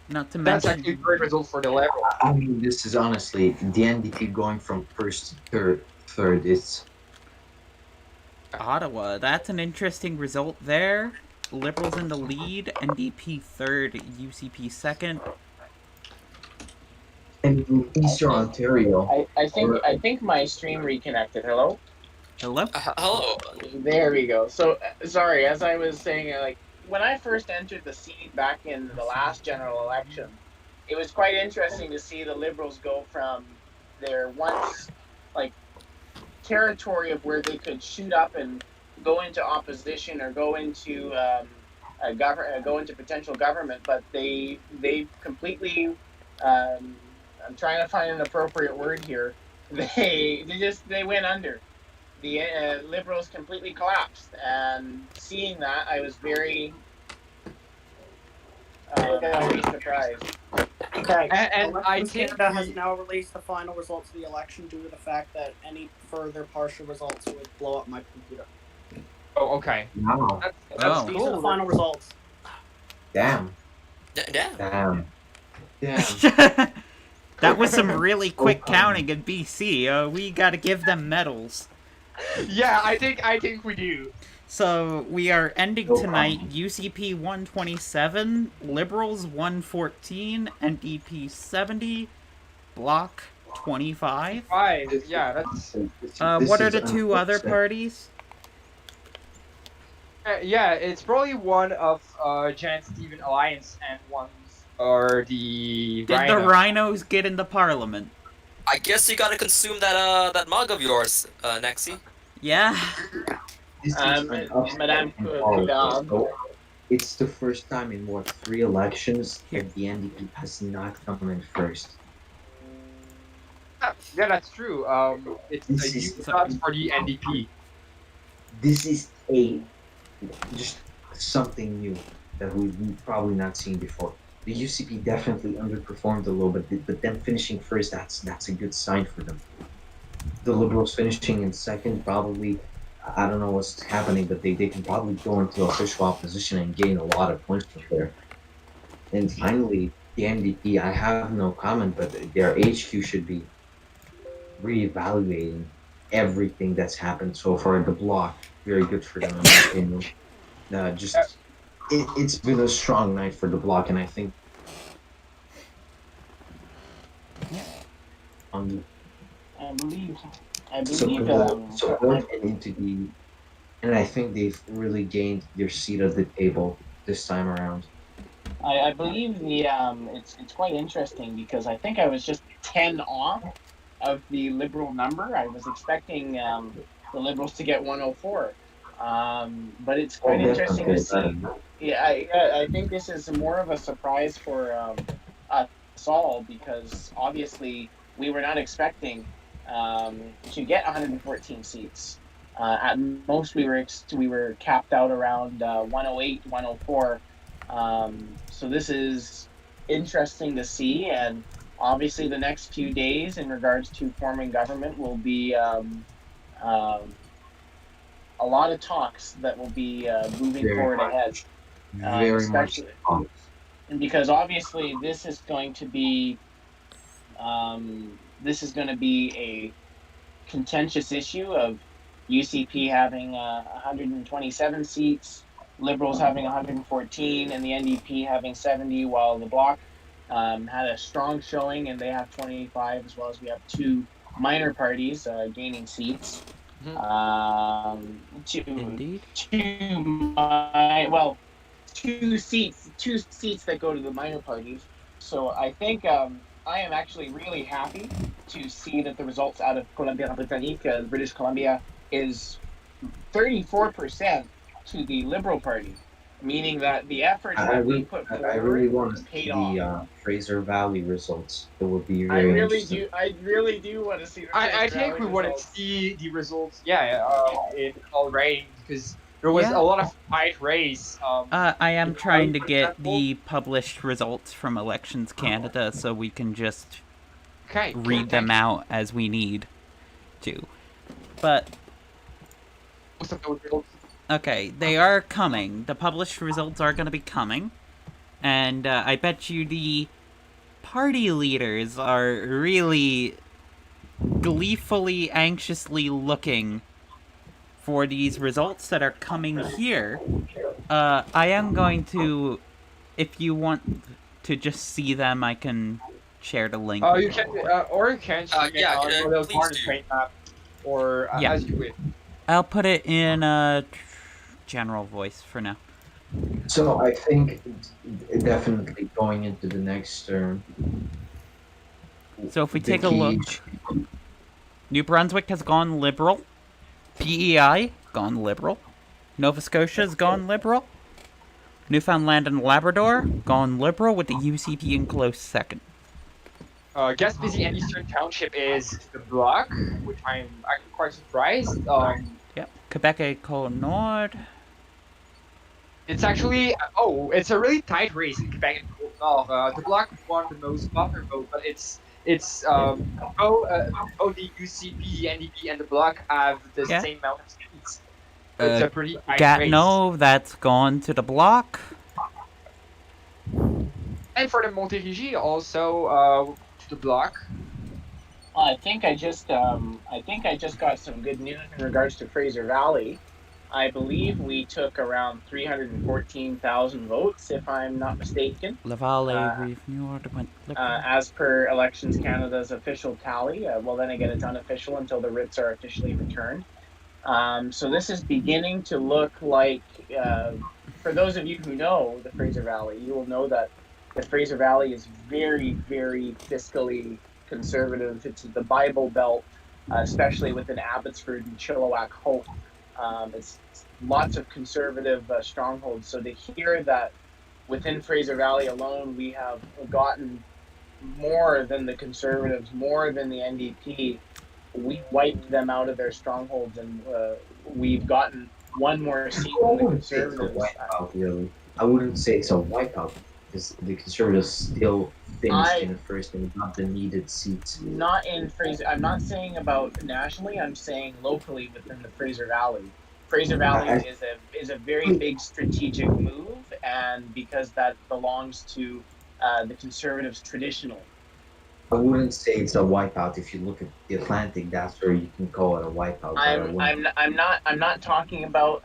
Not to That's mention, actually a great result for the Liberal. I mean, this is honestly the NDP going from first to third. It's Ottawa. That's an interesting result there. Liberals in the lead, NDP third, UCP second. and in Eastern Ontario. I think my stream reconnected. Hello. Hello? Hello. There we go. So sorry, as I was saying, like when I first entered the seat back in the last general election, it was quite interesting to see the Liberals go from their once like territory of where they could shoot up and go into opposition or go into go into potential government, but they completely. I'm trying to find an appropriate word here. They went under. The Liberals completely collapsed, and seeing that, I was very surprised. Okay. And I think Canada has now released the final results of the election due to the fact that any further partial results would blow up my computer. Oh, okay. Wow. That's These are the final results. Damn. Damn. That was some really quick counting in BC. We gotta give them medals. Yeah, I think we do. So we are ending tonight. UCP 127, Liberals 114, NDP 70, Bloc 25. Yeah, that's. What are the two other parties? Yeah, it's probably one of Jan Steven Alliance and one's or the. Did the Rhinos get into Parliament? I guess you gotta consume that mug of yours, Nexi. Yeah. Madame Coudard. It's the first time in 3 elections that the NDP has not come in first. Yeah, that's true. It's a huge shot for the NDP. This is just something new that we've probably not seen before. The UCP definitely underperformed a little bit, but them finishing first, that's a good sign for them. The Liberals finishing in second, probably, I don't know what's happening, but they can probably go into official opposition and gain a lot of points from there. And finally, the NDP, I have no comment, but their HQ should be reevaluating everything that's happened so far. The Bloc, very good for them, in my opinion. It's been a strong night for the Bloc, and I think I believe support and I think they've really gained their seat at the table this time around. I believe it's quite interesting because I think I was just 10 off of the Liberal number. I was expecting the Liberals to get 104, but it's quite interesting to see. Yeah, I think this is more of a surprise for us all because obviously we were not expecting to get 114 seats. At most, we were capped out around 108, 104. So this is interesting to see, and obviously the next few days in regards to forming government will be a lot of talks that will be moving Very forward much. ahead, Very much. especially and because obviously this is going to be a contentious issue of UCP having 127 seats, Liberals having 114, and the NDP having 70, while the Bloc had a strong showing and they have 25, as well as we have two minor parties gaining seats. Indeed. Two seats that go to the minor parties. So I think I am actually really happy to see that the results out of Colombia-Britannique, British Columbia, is 34% to the Liberal Party, meaning that the efforts that we put I really forward want to see paid off. the Fraser Valley results. It would be I very really interesting. do want to see the I Fraser think Valley we want to results. see the results, in already, because there was Yeah. a lot of tight race. I am in trying to for get example. the published results from Elections Canada so we can just Okay, read them out as we need to. But most of those results. okay, they are coming. The published results are going to be coming. And I bet you the party leaders are really gleefully, anxiously looking for these results that are coming here. I am going to, if you want to just see them, I can share the link. You can, or you can stream it on Royal please Garden do. Train map, or Yeah. as you wish. I'll put it in general voice for now. So I think definitely going into the next term. So if we the take a key look, New Brunswick has gone Liberal. PEI, gone Liberal. Nova Scotia's gone Liberal. Newfoundland and Labrador, gone Liberal with the UCP in close second. Gaspésie and Eastern Township is the Bloc, which I'm actually quite surprised. Yep. Quebec et Côte Nord. It's actually it's a really tight race in Quebec and Côte Nord. The Bloc won the most popular vote, but it's both the UCP, NDP, and the Bloc have the Yeah. same amount of seats. It's a pretty tight race. Gatineau, that's gone to the Bloc. And for the Montérégie, also to the Bloc. I think I just got some good news in regards to Fraser Valley. I believe we took around 314,000 votes, if I'm not mistaken. Laval et Rive-Nord went Liberal. As per Elections Canada's official tally. Well, then again, it's unofficial until the writs are officially returned. So this is beginning to look like, for those of you who know the Fraser Valley, you will know that the Fraser Valley is very, very fiscally conservative. It's the Bible Belt, especially within Abbotsford and Chilliwack Hope. It's lots of conservative strongholds. So to hear that within Fraser Valley alone, we have gotten more than the Conservatives, more than the NDP, we wiped them out of their strongholds, and we've gotten one more seat than the Conservatives. Really. I wouldn't say it's a wipeout, because the Conservatives still finished in first and got the needed seats. Not in Fraser. I'm not saying about nationally. I'm saying locally within the Fraser Valley. Fraser Valley is a very big strategic move, and because that belongs to the Conservatives traditionally. I wouldn't say it's a wipeout. If you look at the Atlantic, that's where you can call it a wipeout. I'm not talking about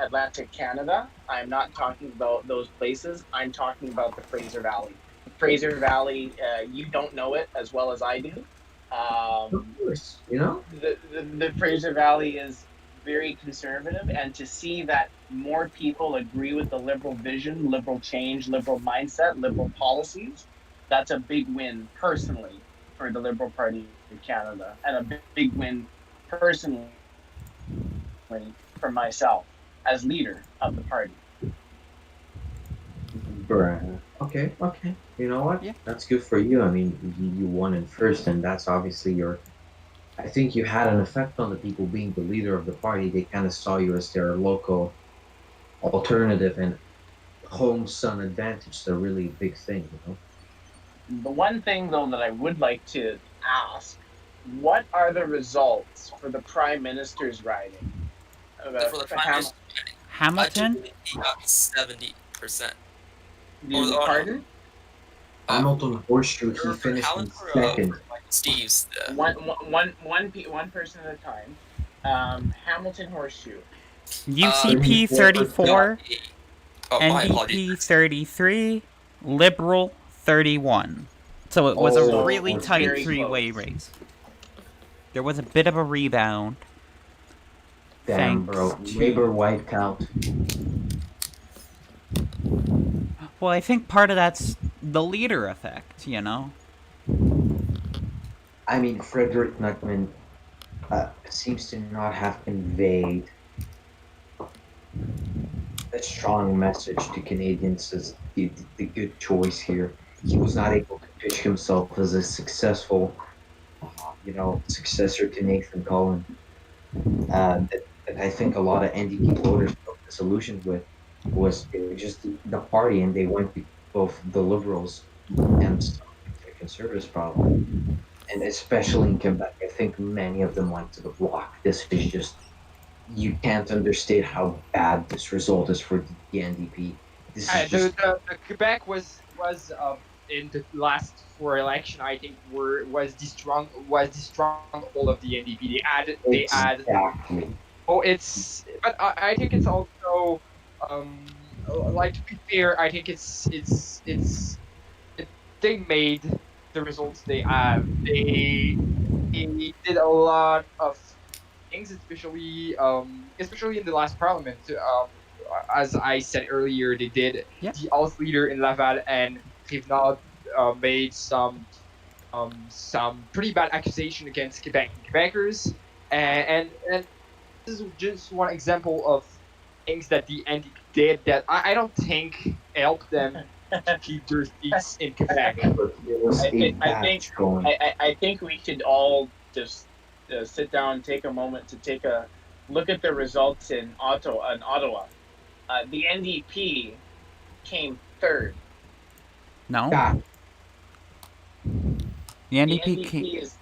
Atlantic Canada. I'm not talking about those places. I'm talking about the Fraser Valley. Fraser Valley, you don't know it as well as I do. Of course, you know. The Fraser Valley is very conservative, and to see that more people agree with the Liberal vision, Liberal change, Liberal mindset, Liberal policies, that's a big win personally for the Liberal Party in Canada, and a big win personally for myself as leader of the party. Okay. You know what? Yeah. That's good for you. I mean, you won in first, and that's obviously your. I think you had an effect on the people being the leader of the party. They kind of saw you as their local alternative, and home sun advantage is a really big thing, you know. The one thing, though, that I would like to ask, what are the results for the Prime Minister's riding? For the Prime Minister's wedding. I do Hamilton? believe he got 70%. Pardon? Hamilton Horseshoe, he For finished in Helen or second. for Michael Steve's? One person at a time. Hamilton Horseshoe. UCP 34%. 34, My apologies. NDP 33, Liberal 31. So it was Oh, a really that's tight very three-way close. race. There was a bit of a rebound. Damn, bro. Thanks to- Labor white count. Well, I think part of that's the leader effect, you know? I mean, Frederick Nuttman seems to not have conveyed a strong message to Canadians as the good choice here. He was not able to pitch himself as a successful, successor to Nathan Cullen. That I think a lot of NDP voters felt disillusioned with was they were just the party, and they went to both the Liberals and the Conservatives probably, and especially in Quebec. I think many of them went to the Bloc. This is just you can't understate how bad this result is for the NDP. This is just The Quebec was in the last four election, I think, was the stronghold of the NDP. They add. exactly. Oh, but I think it's also like, to be fair, I think they made the results they have. They did a lot of things, especially in the last parliament. As I said earlier, they did. Yeah. The House leader in Laval and Rivenard made some pretty bad accusation against Quebec and Quebecers, and this is just one example of things that the NDP did that I don't think helped them to keep their seats in Quebec. But it was a bad showing. I think we should all just sit down, take a moment to take a look at the results in Ottawa. The NDP came third. No? Yeah, The NDP The came... NDP is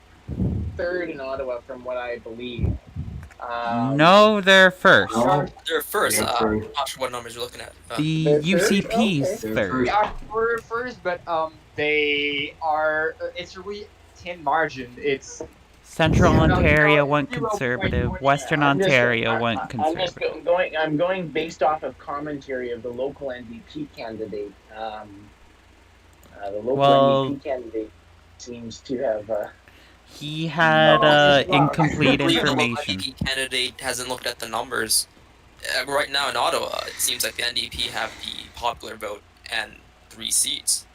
third in Ottawa, from what I believe. No, they're first. no, They're first. They're I'm first. not sure what numbers you're looking at. The They're third? UCP's Okay. third. They are first, but they are. It's a really thin margin. It's Central Yeah, Ontario no, went 0.20. Conservative. Western I'm just- Ontario went I'm just Conservative. I'm going based off of commentary of the local NDP candidate. The local Well- NDP candidate seems to have. He had incomplete I believe the local information. NDP candidate hasn't looked at the numbers. Right now in Ottawa, it seems like the NDP have the popular vote and 3 seats.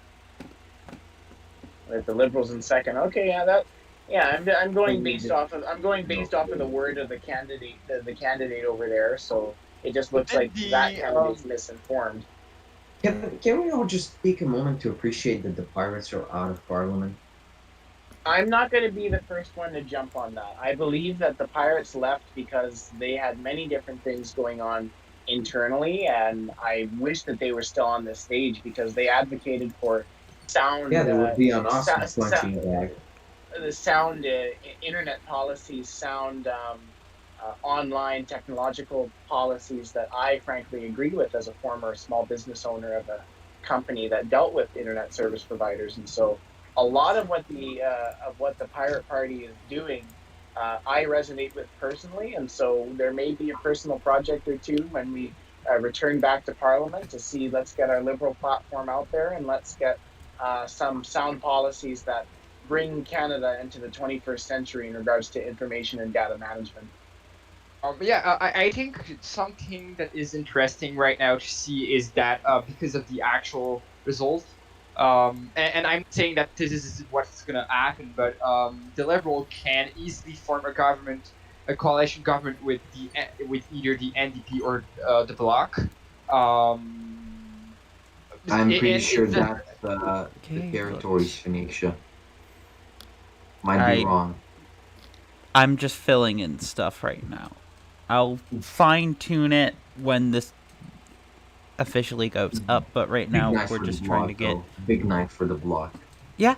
With the Liberals in second. Okay, I'm going based off of the word of the candidate over there. So it just looks And like the, that candidate's misinformed. Can we all just take a moment to appreciate that the Pirates are out of Parliament? I'm not going to be the first one to jump on that. I believe that the Pirates left because they had many different things going on internally, and I wish that they were still on this stage because they advocated for sound. Yeah, that would be an awesome sa- punching bag. the sound internet policies, sound online technological policies that I frankly agree with as a former small business owner of a company that dealt with internet service providers. And so a lot of what the Pirate Party is doing, I resonate with personally. And so there may be a personal project or two when we return back to Parliament to see, let's get our Liberal platform out there and let's get some sound policies that bring Canada into the 21st century in regards to information and data management. I think something that is interesting right now to see is that because of the actual result, and I'm saying that this is what's going to happen, but the Liberal can easily form a coalition government with either the NDP or the Bloc. I'm pretty sure that's the territories, Phoenicia. Might be wrong. I'm just filling in stuff right now. I'll fine tune it when this officially goes up, but right now we're just trying to get. Big night for the Bloc. Yeah.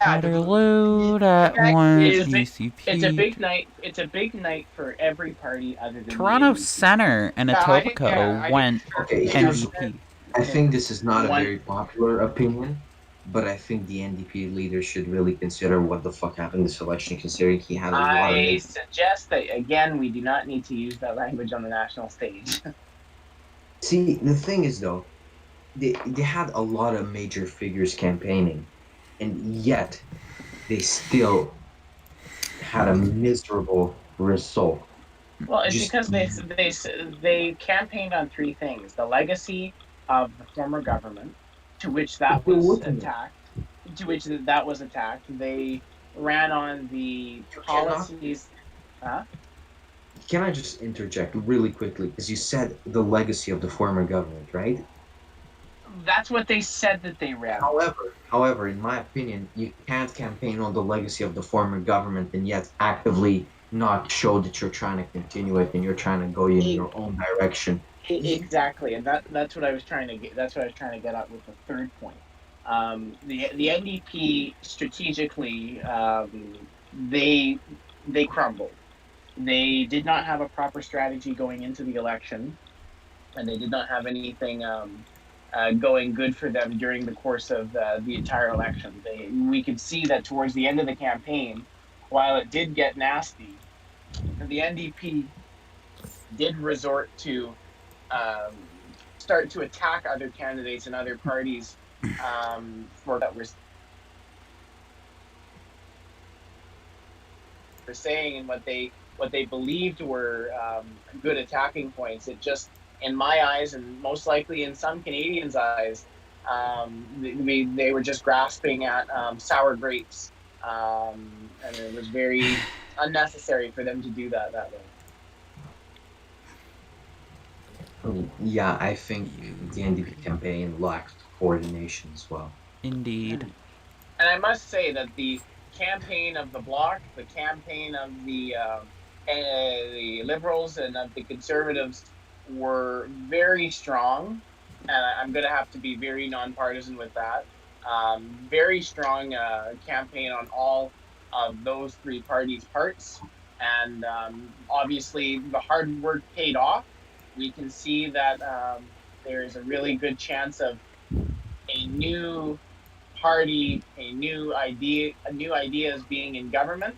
Waterloo at fact one is, it's a GCP. big night. It's a big night for every party other than the Toronto NDP. Center and I think Etobicoke I think went Okay, here's NDP. I think this is not a One, very popular opinion, but I think the NDP leader should really consider what the fuck happened this election, considering he had a lot of. I suggest that again, we do not need to use that language on the national stage. See, the thing is though, they had a lot of major figures campaigning, and yet they still had a miserable result. Well, it's Just because they campaigned on three things: the legacy of the former government, to which that still was looking at. attacked, to which that was attacked. They ran on the You cannot. policies. Huh? Can I just interject really quickly? Because you said the legacy of the former government, right? That's what they said that they ran on. However, in my opinion, you can't campaign on the legacy of the former government and yet actively not show that you're trying to continue it and you're trying to go in your own direction. Exactly, and that's what I was trying to get. That's what I was trying to get at with the third point. The NDP strategically, they crumbled. They did not have a proper strategy going into the election, and they did not have anything going good for them during the course of the entire election. We could see that towards the end of the campaign, while it did get nasty, the NDP did resort to start to attack other candidates and other parties for that were saying and what they believed were good attacking points. It just, in my eyes, and most likely in some Canadians' eyes, they were just grasping at sour grapes, and it was very unnecessary for them to do that way. Yeah, I think the NDP campaign lacked coordination as well. Indeed. And I must say that the campaign of the Bloc, the campaign of the Liberals and of the Conservatives were very strong. And I'm going to have to be very nonpartisan with that. Very strong campaign on all of those three parties' parts. And obviously, the hard work paid off. We can see that there is a really good chance of a new party, new ideas being in government,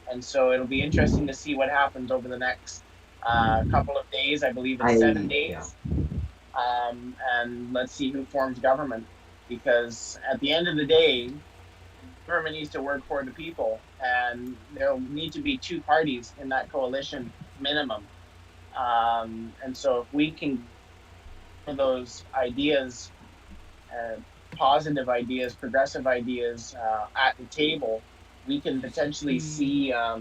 and so it'll be interesting to see what happens over the next couple of days. I believe it's 7 days, and let's see who forms government. Because at the end of the day, government needs to work for the people, and there'll need to be two parties in that coalition minimum. And so if we can those ideas positive ideas, progressive ideas at the table, we can potentially see a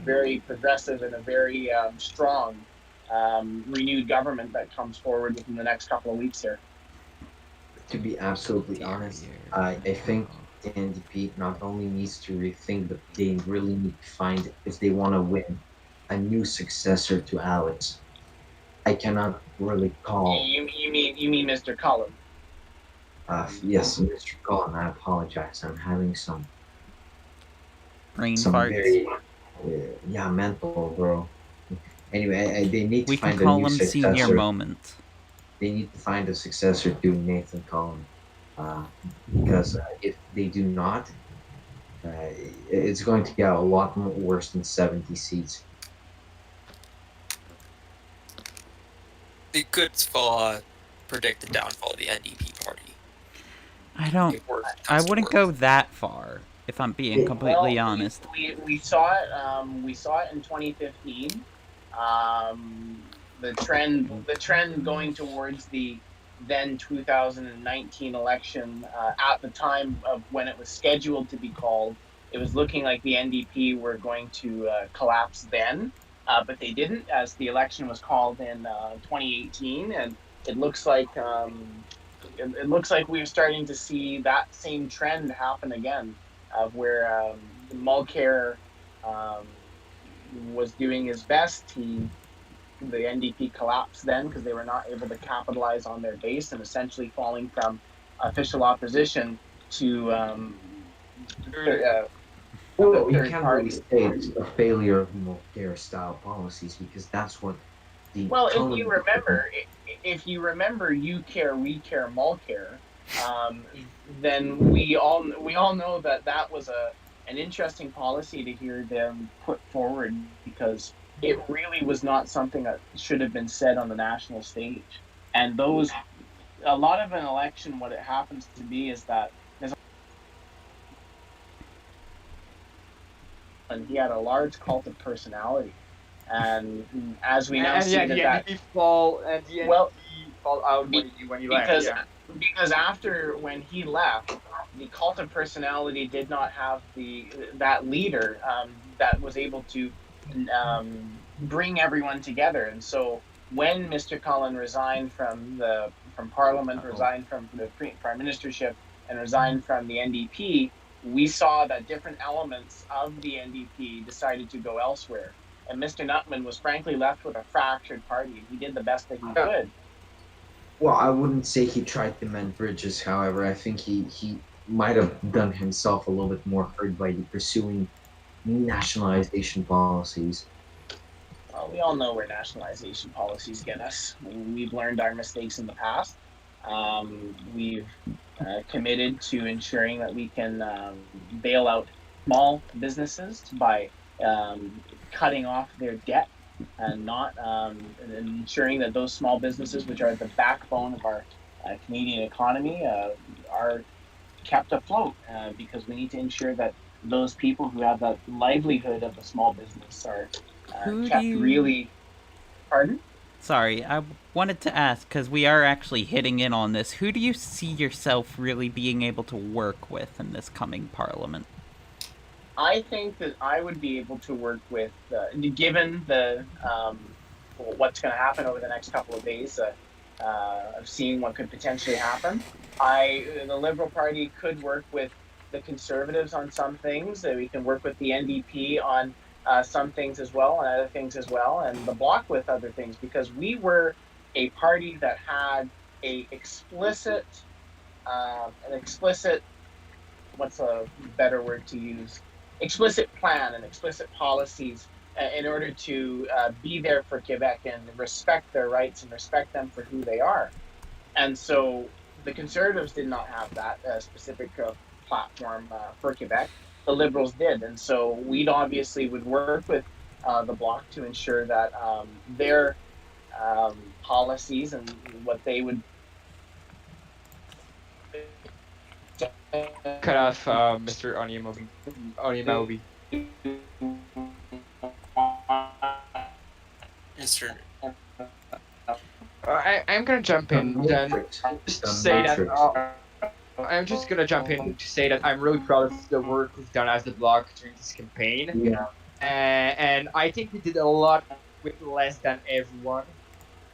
very progressive and a very strong renewed government that comes forward within the next couple of weeks here. To be absolutely honest, I think the NDP not only needs to rethink, but they really need to find, if they want to win, a new successor to Alex. I cannot really call. You mean Mr. Cullen? Yes, Mr. Cullen. I apologize. I'm having some Brain farts. very mental, bro. Anyway, they need to We find can a call new him successor. Senior Moment. They need to find a successor to Nathan Cullen, because if they do not, it's going to get a lot more worse than 70 seats. They could predict the downfall of the NDP party. I wouldn't go that far, if I'm being completely honest. We saw it. We saw it in 2015. The trend going towards the then 2019 election, at the time of when it was scheduled to be called, it was looking like the NDP were going to collapse then, but they didn't, as the election was called in 2018, and it looks like we're starting to see that same trend happen again, of where Mulcair was doing his best. The NDP collapsed then because they were not able to capitalize on their base, and essentially falling from official opposition to Well, you third can't really party. say it's a failure of their style policies because that's what the Well, current government. if you remember, you care, we care, mall care, then we all know that that was an interesting policy to hear them put forward because it really was not something that should have been said on the national stage. And those a lot of an election, what it happens to be is that and he had a large cult of personality. And as we now And see yeah, that that the well, NDP fall out be, when he left. because Yeah. because after when he left, the cult of personality did not have the that leader that was able to bring everyone together. And so when Mr. Cullen resigned from Parliament, Uh-oh. resigned from the prime ministership, and resigned from the NDP, we saw that different elements of the NDP decided to go elsewhere. And Mr. Nutman was frankly left with a fractured party, and he did the best that he Yeah. could. Well, I wouldn't say he tried to mend bridges. However, I think he might have done himself a little bit more hurt by pursuing nationalization policies. Well, we all know where nationalization policies get us. We've learned our mistakes in the past. We've committed to ensuring that we can bail out small businesses by cutting off their debt and not and ensuring that those small businesses, which are the backbone of our Canadian economy, are kept afloat because we need to ensure that those people who have that livelihood of a small business are Who do kept you. really. Pardon? Sorry, I wanted to ask, because we are actually hitting in on this. Who do you see yourself really being able to work with in this coming parliament? I think that I would be able to work with, given the what's going to happen over the next couple of days, of seeing what could potentially happen. The Liberal Party could work with the Conservatives on some things. We can work with the NDP on some things as well, and other things as well, and the Bloc with other things, because we were a party that had a an explicit, what's a better word to use? Explicit plan and explicit policies in order to be there for Quebec and respect their rights and respect them for who they are. And so the Conservatives did not have that specific platform for Quebec. The Liberals did, and so we obviously would work with the Bloc to ensure that their policies and what they would. Cut off, Mr. Onyemobi. Mr. I'm gonna jump in then. Just to say that I'm just gonna jump in to say that I'm really proud of the work we've done as the Bloc during this campaign. Yeah. And I think we did a lot with less than everyone.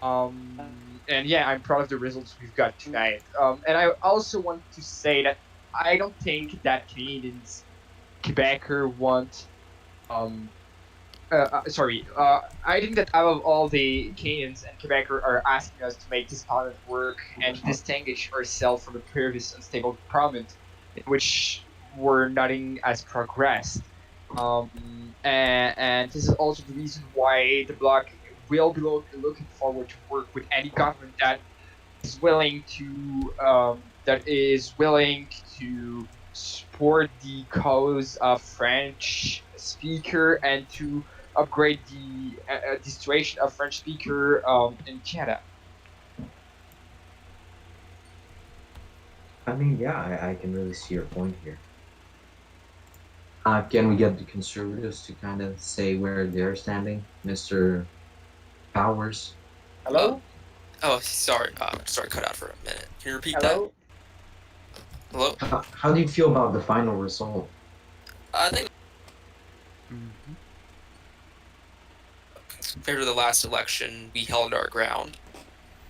And yeah, I'm proud of the results we've got tonight. And I also want to say that I don't think that Canadians, Quebecer want. I think that out of all the Canadians and Quebecer are asking us to make this parliament work and to distinguish ourselves from the previous unstable parliament in which we're nothing has progressed. And this is also the reason why the Bloc will be looking forward to work with any government that is willing to support the cause of French speaker and to upgrade the situation of French speaker in Canada. I mean, yeah, I can really see your point here. Can we get the Conservatives to kind of say where they're standing, Mr. Powers? Hello? Oh, sorry. Sorry, cut out for a minute. Can you repeat Hello? that? Hello? How do you feel about the final result? I think Mm-hmm. compared to the last election, we held our ground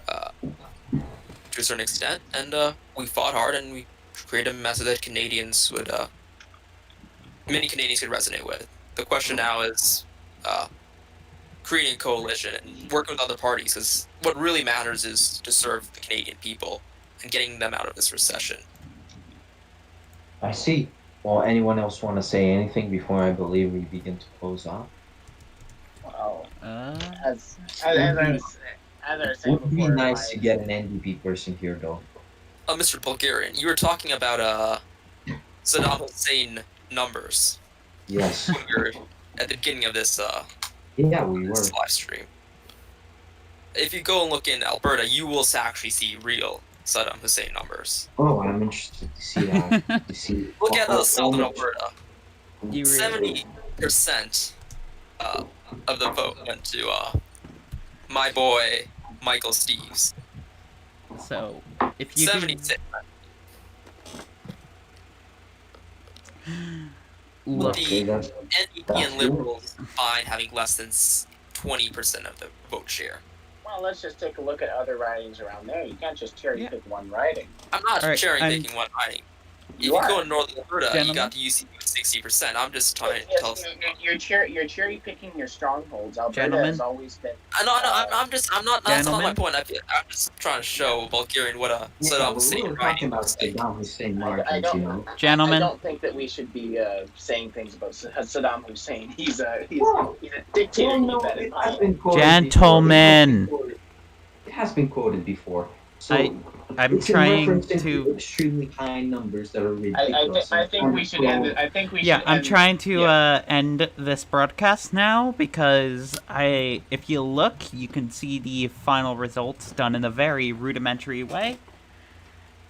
to a certain extent, and we fought hard, and we created a message that many Canadians could resonate with. The question now is creating a coalition and working with other parties, because what really matters is to serve the Canadian people and getting them out of this recession. I see. Well, anyone else want to say anything before I believe we begin to close off? Well, Uh, as I was saying Would be before, nice to get an NDP person here, though. Mr. Bulgarian, you were talking about Saddam Hussein numbers Yes. when we were at the beginning of this Yeah, we were. live stream. If you go and look in Alberta, you will actually see real Saddam Hussein numbers. Oh, I'm interested to see that. To see. Look at southern much- Alberta. You really- 70% of the vote went to my boy Michael Steves. So, if you 76. look, The that's NDP and good. Liberals combined having less than 20% of the vote share. well, let's just take a look at other ridings around there. You can't just cherry pick one riding. I'm not Alright, cherry picking one riding. If you are. go in Northern Alberta, you Gentlemen? got the UCP with 60%. I'm just trying to Yes, tell. you're cherry picking your strongholds. Alberta Gentlemen? has always been. I'm not. That's not my Gentlemen? point. I'm just trying to show Bulgarian what a Yeah, Saddam but we Hussein were riding talking about looks like. Saddam Hussein I margins, don't. you know. I Gentlemen? don't think that we should be saying things about Saddam Hussein. He's a Well, dictator. Well, no, keep that in it has mind. been quoted Gentlemen. before. It has been quoted before. So I'm it's in trying reference to. extremely high numbers that are I ridiculous. think we should end it. I think we should. Yeah, I'm end, trying to yeah. end this broadcast now because if you look, you can see the final results done in a very rudimentary way.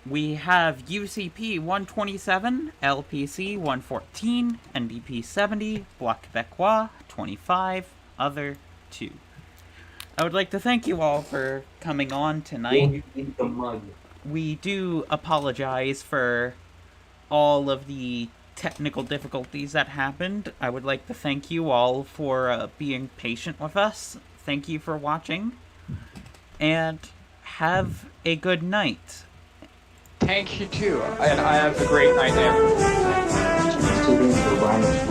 We have UCP 127, LPC 114, NDP 70, Bloc Québécois 25, other 2. I would like to thank you all for coming on tonight. In the mud. We do apologize for all of the technical difficulties that happened. I would like to thank you all for being patient with us. Thank you for watching. And have a good night. Thank you too, and I have a great night, everyone. Considering the rhymes